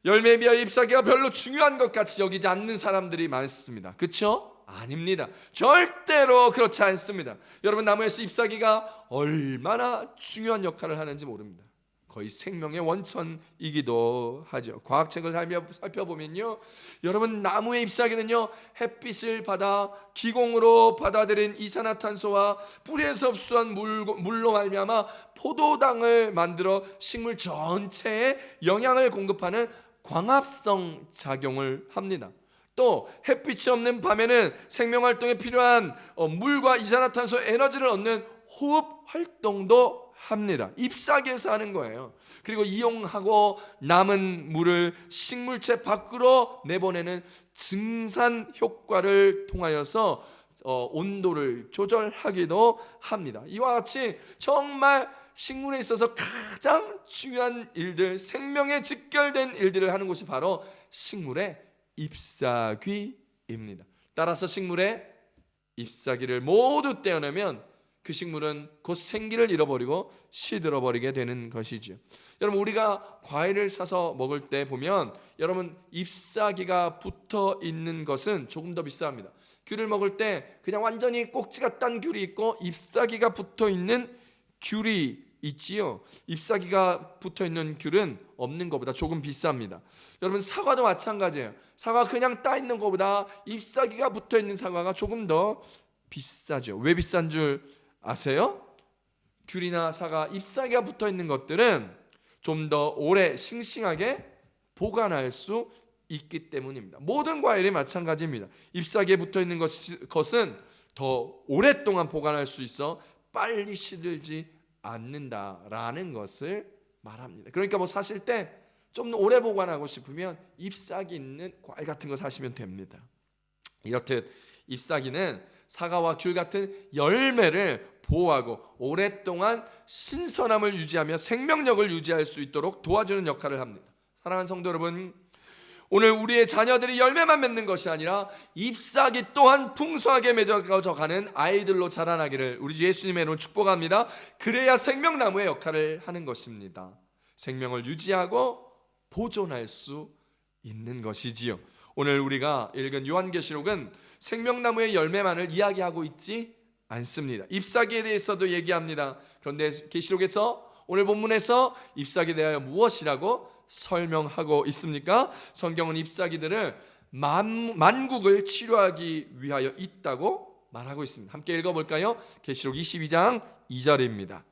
열매에 비하여 잎사귀가 별로 중요한 것 같이 여기지 않는 사람들이 많습니다. 그렇죠? 아닙니다. 절대로 그렇지 않습니다. 여러분, 나무에서 잎사귀가 얼마나 중요한 역할을 하는지 모릅니다. 거의 생명의 원천이기도 하죠. 과학책을 살펴보면요, 여러분, 나무의 잎사귀는요, 햇빛을 받아 기공으로 받아들인 이산화탄소와 뿌리에서 흡수한 물로 말미암아 포도당을 만들어 식물 전체에 영양을 공급하는 광합성 작용을 합니다. 또 햇빛이 없는 밤에는 생명활동에 필요한 물과 이산화탄소 에너지를 얻는 호흡 활동도 합니다. 잎사귀에서 하는 거예요. 그리고 이용하고 남은 물을 식물체 밖으로 내보내는 증산 효과를 통하여서 온도를 조절하기도 합니다. 이와 같이 정말 식물에 있어서 가장 중요한 일들, 생명에 직결된 일들을 하는 곳이 바로 식물의 잎사귀입니다. 따라서 식물의 잎사귀를 모두 떼어내면 그 식물은 곧 생기를 잃어버리고 시들어버리게 되는 것이죠. 여러분, 우리가 과일을 사서 먹을 때 보면 여러분, 잎사귀가 붙어 있는 것은 조금 더 비쌉니다. 귤을 먹을 때 그냥 완전히 꼭지가 딴 귤이 있고 잎사귀가 붙어 있는 귤이 있지요. 잎사귀가 붙어 있는 귤은 없는 것보다 조금 비쌉니다. 여러분, 사과도 마찬가지예요. 사과 그냥 따 있는 것보다 잎사귀가 붙어 있는 사과가 조금 더 비싸죠. 왜 비싼 줄 아세요? 귤이나 사과, 잎사귀가 붙어 있는 것들은 좀 더 오래 싱싱하게 보관할 수 있기 때문입니다. 모든 과일이 마찬가지입니다. 잎사귀에 붙어 있는 것은 더 오랫동안 보관할 수 있어 빨리 시들지 않는다라는 것을 말합니다. 그러니까 뭐 사실 때 좀 오래 보관하고 싶으면 잎사귀 있는 과일 같은 거 사시면 됩니다. 이렇듯 잎사귀는 사과와 귤 같은 열매를 보호하고 오랫동안 신선함을 유지하며 생명력을 유지할 수 있도록 도와주는 역할을 합니다. 사랑하는 성도 여러분, 오늘 우리의 자녀들이 열매만 맺는 것이 아니라 잎사귀 또한 풍성하게 맺어가는 아이들로 자라나기를 우리 주 예수님의 이름으로 축복합니다. 그래야 생명나무의 역할을 하는 것입니다. 생명을 유지하고 보존할 수 있는 것이지요. 오늘 우리가 읽은 요한계시록은 생명나무의 열매만을 이야기하고 있지 않습니다. 잎사귀에 대해서도 얘기합니다. 그런데 계시록에서 오늘 본문에서 잎사귀에 대하여 무엇이라고 설명하고 있습니까? 성경은 잎사귀들을 만국을 치료하기 위하여 있다고 말하고 있습니다. 함께 읽어볼까요? 계시록 22장 2절입니다.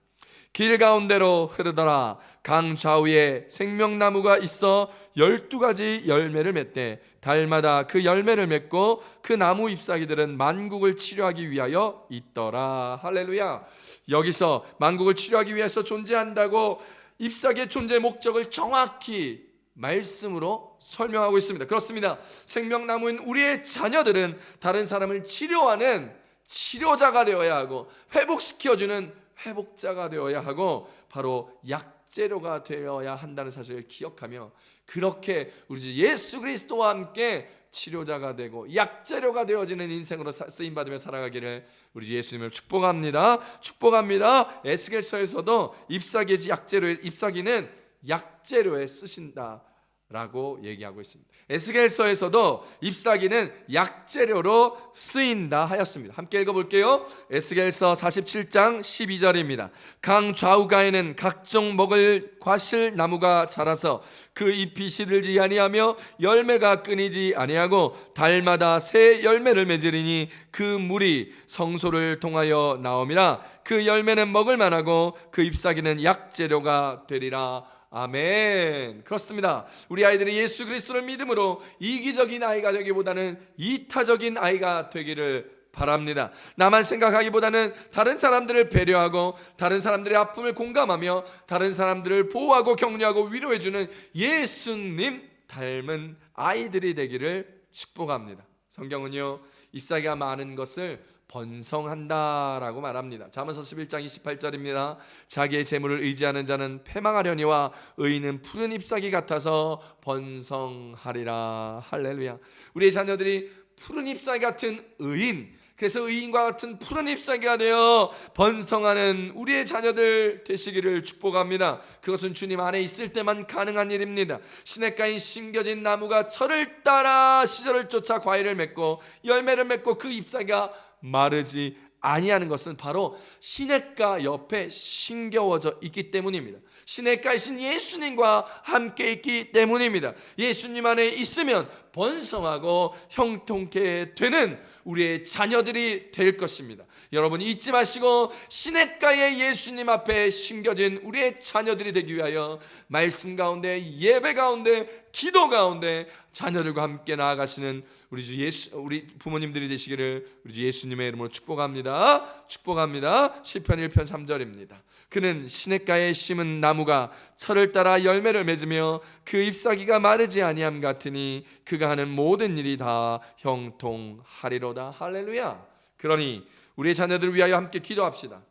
길 가운데로 흐르더라. 강 좌우에 생명나무가 있어 12가지 열매를 맺되 달마다 그 열매를 맺고 그 나무 잎사귀들은 만국을 치료하기 위하여 있더라. 할렐루야. 여기서 만국을 치료하기 위해서 존재한다고 잎사귀의 존재 목적을 정확히 말씀으로 설명하고 있습니다. 그렇습니다. 생명나무인 우리의 자녀들은 다른 사람을 치료하는 치료자가 되어야 하고 회복시켜주는 회복자가 되어야 하고 바로 약재료가 되어야 한다는 사실을 기억하며 그렇게 우리 주 예수 그리스도와 함께 치료자가 되고 약재료가 되어지는 인생으로 쓰임받으며 살아가기를 우리 주 예수님을 축복합니다. 축복합니다. 에스겔서에서도 잎사귀는 약재료에 쓰신다 라고 얘기하고 있습니다. 에스겔서에서도 잎사귀는 약재료로 쓰인다 하였습니다. 함께 읽어볼게요. 에스겔서 47장 12절입니다. 강 좌우가에는 각종 먹을 과실 나무가 자라서 그 잎이 시들지 아니하며 열매가 끊이지 아니하고 달마다 새 열매를 맺으리니 그 물이 성소를 통하여 나옴이라. 그 열매는 먹을 만하고 그 잎사귀는 약재료가 되리라. 아멘. 그렇습니다. 우리 아이들이 예수 그리스도를 믿음으로 이기적인 아이가 되기보다는 이타적인 아이가 되기를 바랍니다. 나만 생각하기보다는 다른 사람들을 배려하고 다른 사람들의 아픔을 공감하며 다른 사람들을 보호하고 격려하고 위로해주는 예수님 닮은 아이들이 되기를 축복합니다. 성경은요, 잎사귀가 많은 것을 번성한다라고 말합니다. 잠언서 11장 28절입니다. 자기의 재물을 의지하는 자는 패망하려니와 의인은 푸른 잎사귀 같아서 번성하리라. 할렐루야. 우리의 자녀들이 푸른 잎사귀 같은 의인, 그래서 의인과 같은 푸른 잎사귀가 되어 번성하는 우리의 자녀들 되시기를 축복합니다. 그것은 주님 안에 있을 때만 가능한 일입니다. 시냇가에 심겨진 나무가 철을 따라 시절을 쫓아 과일을 맺고 열매를 맺고 그 잎사귀가 마르지 아니하는 것은 바로 시냇가 옆에 심겨워져 있기 때문입니다. 시냇가이신 예수님과 함께 있기 때문입니다. 예수님 안에 있으면 번성하고 형통케 되는 우리의 자녀들이 될 것입니다. 여러분 잊지 마시고 시냇가의 예수님 앞에 심겨진 우리의 자녀들이 되기 위하여 말씀 가운데, 예배 가운데, 기도 가운데 자녀들과 함께 나아가시는 우리 부모님들이 되시기를 우리 주 예수님의 이름으로 축복합니다. 축복합니다. 시편 1편 3절입니다. 그는 시냇가에 심은 나무가 철을 따라 열매를 맺으며 그 잎사귀가 마르지 아니함 같으니 그가 하는 모든 일이 다 형통하리로다. 할렐루야. 그러니 우리의 자녀들을 위하여 함께 기도합시다.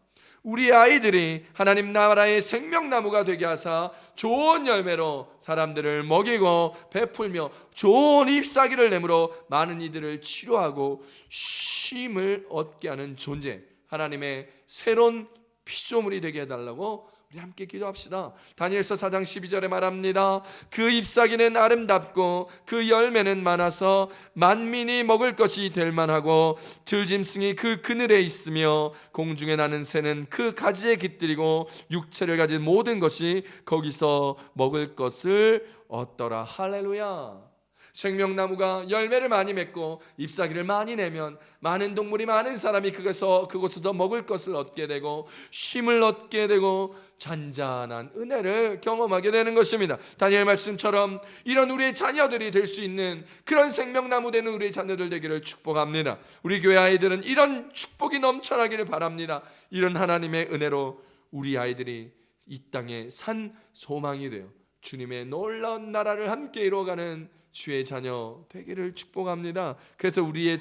우리의 아이들이 하나님 나라의 생명나무가 되게 하사 좋은 열매로 사람들을 먹이고 베풀며 좋은 잎사귀를 내므로 많은 이들을 치료하고 쉼을 얻게 하는 존재, 하나님의 새로운 피조물이 되게 해달라고 우리 함께 기도합시다. 다니엘서 4장 12절에 말합니다. 그 잎사귀는 아름답고 그 열매는 많아서 만민이 먹을 것이 될 만하고 들짐승이 그 그늘에 있으며 공중에 나는 새는 그 가지에 깃들이고 육체를 가진 모든 것이 거기서 먹을 것을 얻더라. 할렐루야. 생명나무가 열매를 많이 맺고 잎사귀를 많이 내면 많은 동물이, 많은 사람이 그곳에서 먹을 것을 얻게 되고 쉼을 얻게 되고 잔잔한 은혜를 경험하게 되는 것입니다. 다니엘 말씀처럼 이런 우리의 자녀들이 될 수 있는 그런 생명나무 되는 우리의 자녀들 되기를 축복합니다. 우리 교회 아이들은 이런 축복이 넘쳐나기를 바랍니다. 이런 하나님의 은혜로 우리 아이들이 이 땅에 산 소망이 되어 주님의 놀라운 나라를 함께 이루어가는 주의 자녀 되기를 축복합니다. 그래서 우리의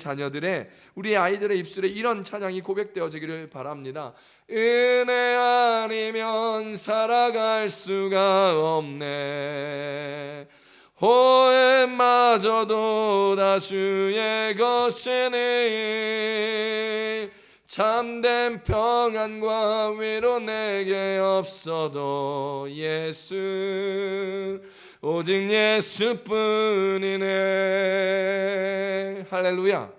아이들의 입술에 이런 찬양이 고백되어지기를 바랍니다. 은혜 아니면 살아갈 수가 없네. 호흡마저도 다 주의 것이니 참된 평안과 위로 내게 없어도 예수, 오직 예수뿐이네. 할렐루야.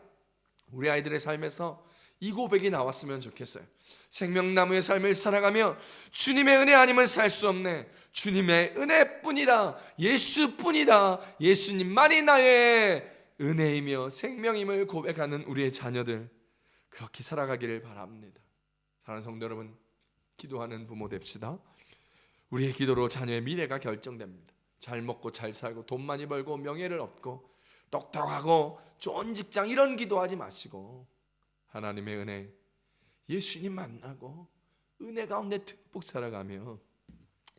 우리 아이들의 삶에서 이 고백이 나왔으면 좋겠어요. 생명나무의 삶을 살아가며 주님의 은혜 아니면 살 수 없네. 주님의 은혜뿐이다. 예수뿐이다. 예수님만이 나의 은혜이며 생명임을 고백하는 우리의 자녀들, 그렇게 살아가기를 바랍니다. 사랑하는 성도 여러분, 기도하는 부모 됩시다. 우리의 기도로 자녀의 미래가 결정됩니다. 잘 먹고 잘 살고 돈 많이 벌고 명예를 얻고 똑똑하고 좋은 직장, 이런 기도하지 마시고 하나님의 은혜, 예수님 만나고 은혜 가운데 듬뿍 살아가며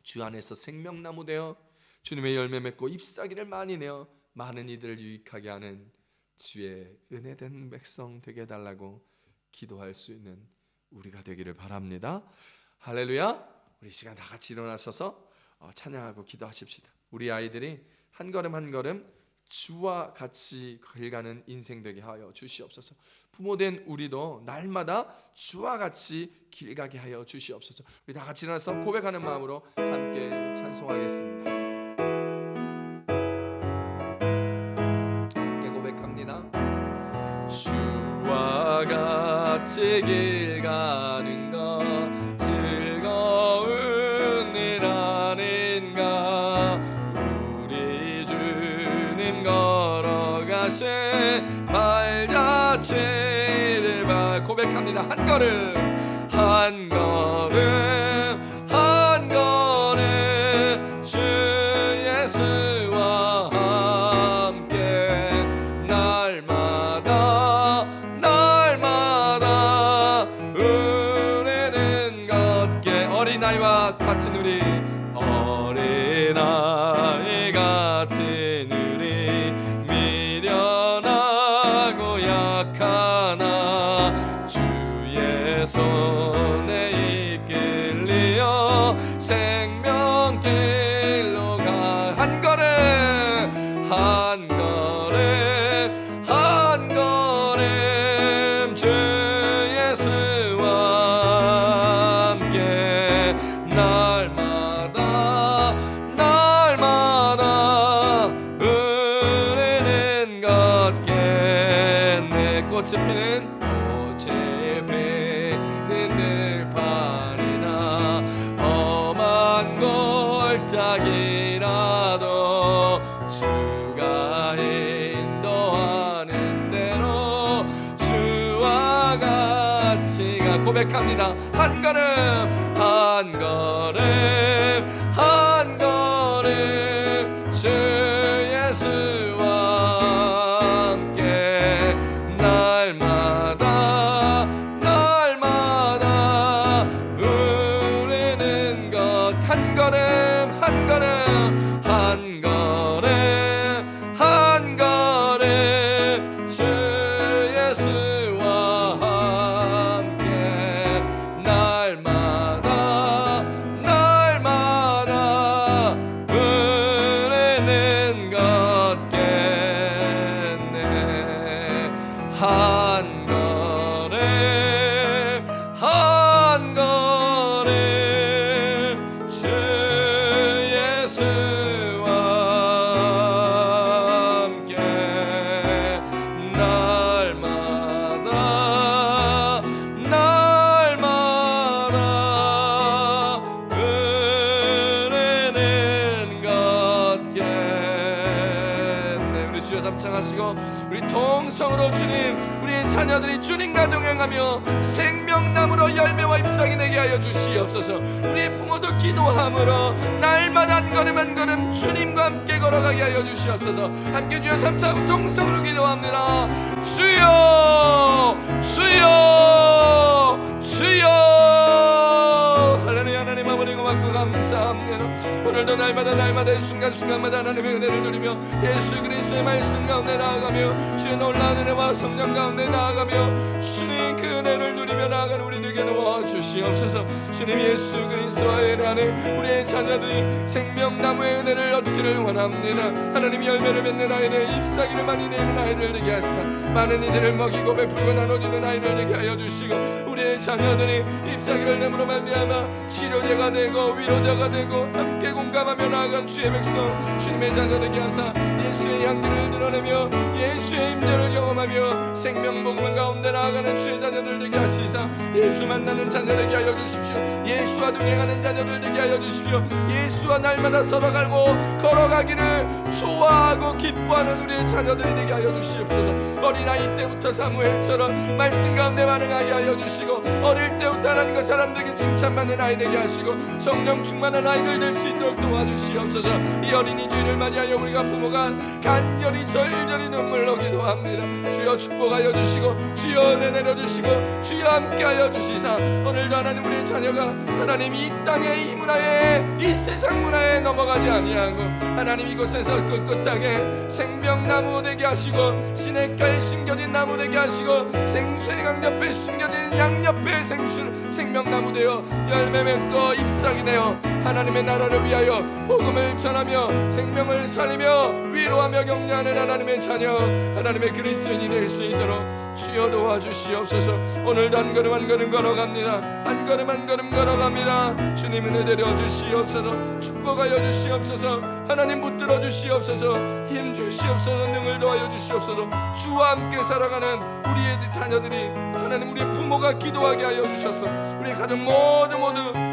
주 안에서 생명나무 되어 주님의 열매 맺고 잎사귀를 많이 내어 많은 이들을 유익하게 하는 주의 은혜된 백성 되게 해달라고 기도할 수 있는 우리가 되기를 바랍니다. 할렐루야. 우리 시간 다 같이 일어나셔서 찬양하고 기도하십시다. 우리 아이들이 한 걸음 한 걸음 주와 같이 걸어가는 인생 되게 하여 주시옵소서. 부모된 우리도 날마다 주와 같이 길 가게 하여 주시옵소서. 우리 다 같이 일어나서 고백하는 마음으로 함께 찬송하겠습니다. 함께 고백합니다. 주와 같이 길 가는 것 즐거운 일 아닌가. 우리 주님 걸어가신 발자취를 고백합니다. 한 걸음 한 걸음 한 걸음 주 예수와 함께 날마다 날마다 우리는 걷게. 어린아이와 같은 우리 어린아이 같은 우리 미련하고 약하나 주의 손에 이끌려 생명길로 가. 한 걸음 한 걸음 한 걸음 주 예수와 함께 날마다 날마다 우리는 걷겠네. 꽃이 피는 들판이나 험한 골짜기라도 주가 인도하는 대로 주와 같이 가. 고백합니다. 한 걸음 한 걸음 한 걸음 주 예수와 함께 날마다 날마다 우리는 한 걸음 한 걸음 한 걸음 한 걸음 주 예수와 함께 날마다 날마다 우리는 걷겠네. 한 걸음 한 걸음 주 예수와 함께 날마다 날마다 우리는 걷겠네. 우리 주여 삼창하시고 우리 통성으로 주님 우리의 자녀들이 주님과 동행하며 생명나무로 열매와 잎사귀 내게 하여 주시옵소서. 우리의 부모도 기도함으로 날마다 한 걸음 한 걸음 주님과 함께 걸어가게 하여 주시옵소서. 함께 주여 삼창하고 통성으로 기도합니다. 주여 주여 주여. 할렐루야. 하나님 아버지 고맙고 감사합니다. 오늘도 날마다 날마다 순간순간마다 하나님의 은혜를 누리며 예수 그리스도의 말씀 가운데 나아가며 주의 놀라운 은혜와 성령 가운데 나아가며 주님 그 은혜를 누리며 나아가는 우리 되게 도와주시옵소서. 주님 예수 그리스도의 은혜 안에 우리의 자녀들이 생명나무의 은혜를 얻기를 원합니다. 하나님 열매를 맺는 아이들 잎사귀를 많이 내는 아이들 되게 하사 많은 이들을 먹이고 베풀고 나눠주는 아이들 되게 하여 주시고 우리의 자녀들이 잎사귀를 내므로 말미암아 치료제가 되고 위로자가 되고 함께 공감하며 나아간 주의 백성 주님의 자녀 되게 하사 예수의 향기를 드러내며 예수의 임재를 경험하며 생명복음 가운데 나아가는 주의 자녀들 되게 하시사 예수 만나는 자녀 되게 하여 주십시오. 예수와 동행하는 자녀들 되게 하여 주십시오. 예수와 날마다 서로가고 걸어가기를 좋아하고 기뻐하는 우리의 자녀들이 되게 하여 주시옵소서. 어린아이 때부터 사무엘처럼 말씀 가운데 반응하게 하여 주시고 어릴 때부터 하나님과 사람들에게 칭찬받는 아이 되게 하시고 성령 충만한 아이들 될 수 있도록 도와주시옵소서. 이 어린이 주일을 맞이하여 우리가 부모가 간절히 절절히 눈물로 기도합니다. 주여 축복하여 주시고 주여 은혜 내려주시고 주여 함께하여 주시사 오늘도 하나님 우리의 자녀가 하나님 이 땅의 이 문화에 이 세상 문화에 넘어가지 아니하고 하나님 이곳에서 꿋꿋하게 생명나무 되게 하시고 시냇가에 심겨진 나무 되게 하시고 생수의 강 옆에 심겨진 양 옆에 생명나무 되어 열매 맺고 잎사귀 내어 하나님의 나라를 위하여 복음을 전하며 생명을 살리며 위로하며 격려하는 하나님의 자녀 하나님의 그리스도인이 될 수 있도록 주여 도와주시옵소서. 오늘도 한 걸음 한 걸음 걸어갑니다. 한 걸음 한 걸음 걸어갑니다. 주님 은혜 내려 주시옵소서. 축복하여 주시옵소서. 하나님 붙들어 주시옵소서. 힘 주시옵소서. 능을 더하여 주시옵소서. 주와 함께 살아가는 우리의 자녀들이 하나님 우리의 부모가 기도하게 하여 주셔서 우리 가족 모두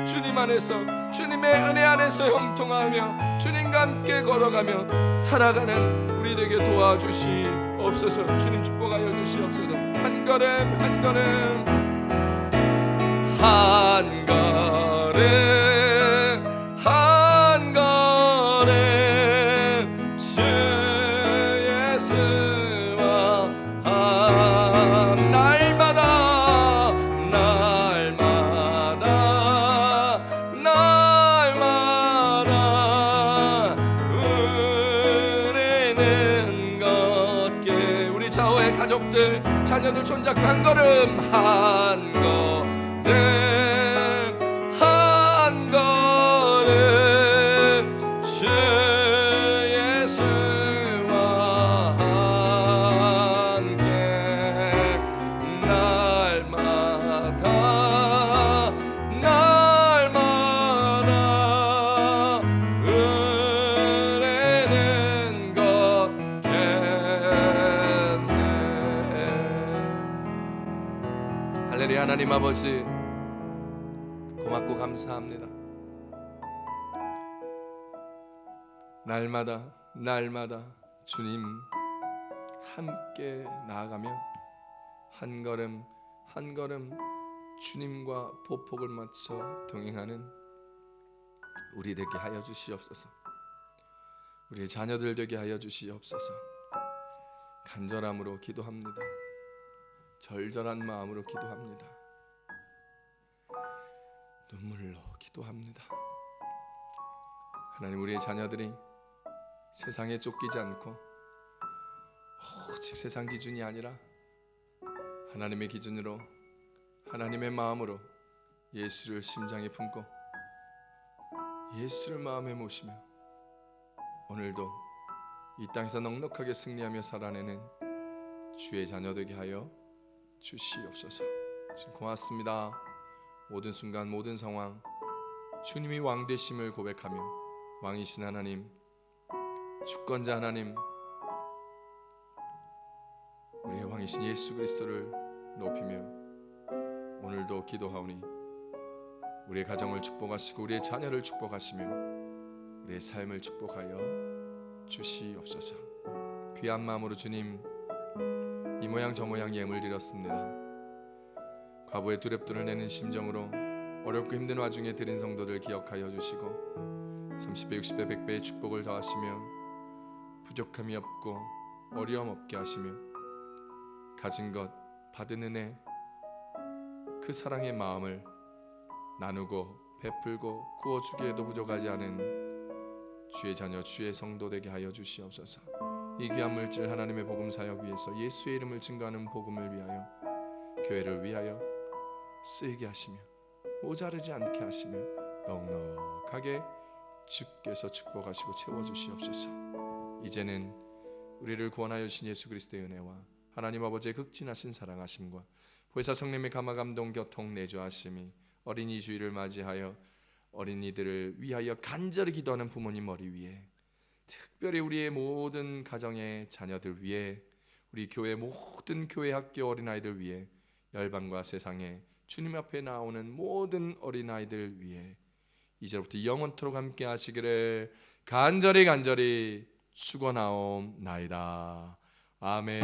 주님 안에서 주님의 은혜 안에서 형통하며 주님과 함께 걸어가며 살아가는 우리 되게 도와주시옵소서. 주님 축복하여 주시옵소서. 한 걸음 한 걸음 한 걸음 한 걸음 주 예수와 날마다 날마다 날마다 우리는 걷게 우리 좌우의 가족들 자녀들 손잡고 한 걸음 한 걸음 한 걸음 주 예수와 함께 날마다 날마다 은혜는 걷겠네. 할렐루야. 하나님 아버지 고맙고 감사합니다. 날마다 날마다 주님 함께 나아가며 한 걸음 한 걸음 주님과 보폭을 맞춰 동행하는 우리 되게 하여 주시옵소서. 우리의 자녀들 되게 하여 주시옵소서. 간절함으로 기도합니다. 절절한 마음으로 기도합니다. 눈물로 기도합니다. 하나님 우리의 자녀들이 세상에 쫓기지 않고 오직 세상 기준이 아니라 하나님의 기준으로 하나님의 마음으로 예수를 심장에 품고 예수를 마음에 모시며 오늘도 이 땅에서 넉넉하게 승리하며 살아내는 주의 자녀 되게 하여 주시옵소서. 주님 고맙습니다. 모든 순간 모든 상황 주님이 왕 되심을 고백하며 왕이신 하나님 주권자 하나님 우리의 왕이신 예수 그리스도를 높이며 오늘도 기도하오니 우리의 가정을 축복하시고 우리의 자녀를 축복하시며 우리의 삶을 축복하여 주시옵소서. 귀한 마음으로 주님 이 모양 저 모양 예물 드렸습니다. 과부의 두렵돈을 내는 심정으로 어렵고 힘든 와중에 드린 성도들 기억하여 주시고 30배 60배 100배의 축복을 더하시며 부족함이 없고 어려움 없게 하시며 가진 것 받은 은혜 그 사랑의 마음을 나누고 베풀고 구워주기에도 부족하지 않은 주의 자녀 주의 성도 되게 하여 주시옵소서. 이 귀한 물질 하나님의 복음 사역 위해서 예수의 이름을 증거하는 복음을 위하여 교회를 위하여 쓰이게 하시며 모자르지 않게 하시며 넉넉하게 주께서 축복하시고 채워주시옵소서. 이제는 우리를 구원하여 주신 예수 그리스도의 은혜와 하나님 아버지의 극진하신 사랑하심과 보혜사 성령의 감화 감동 교통 내주하심이 어린이 주일을 맞이하여 어린이들을 위하여 간절히 기도하는 부모님 머리 위에 특별히 우리의 모든 가정의 자녀들 위에 우리 교회 모든 교회 학교 어린아이들 위에 열방과 세상에 주님 앞에 나오는 모든 어린아이들 위해 이제부터 영원토록 함께 하시기를 간절히 축원하옵나이다. 아멘.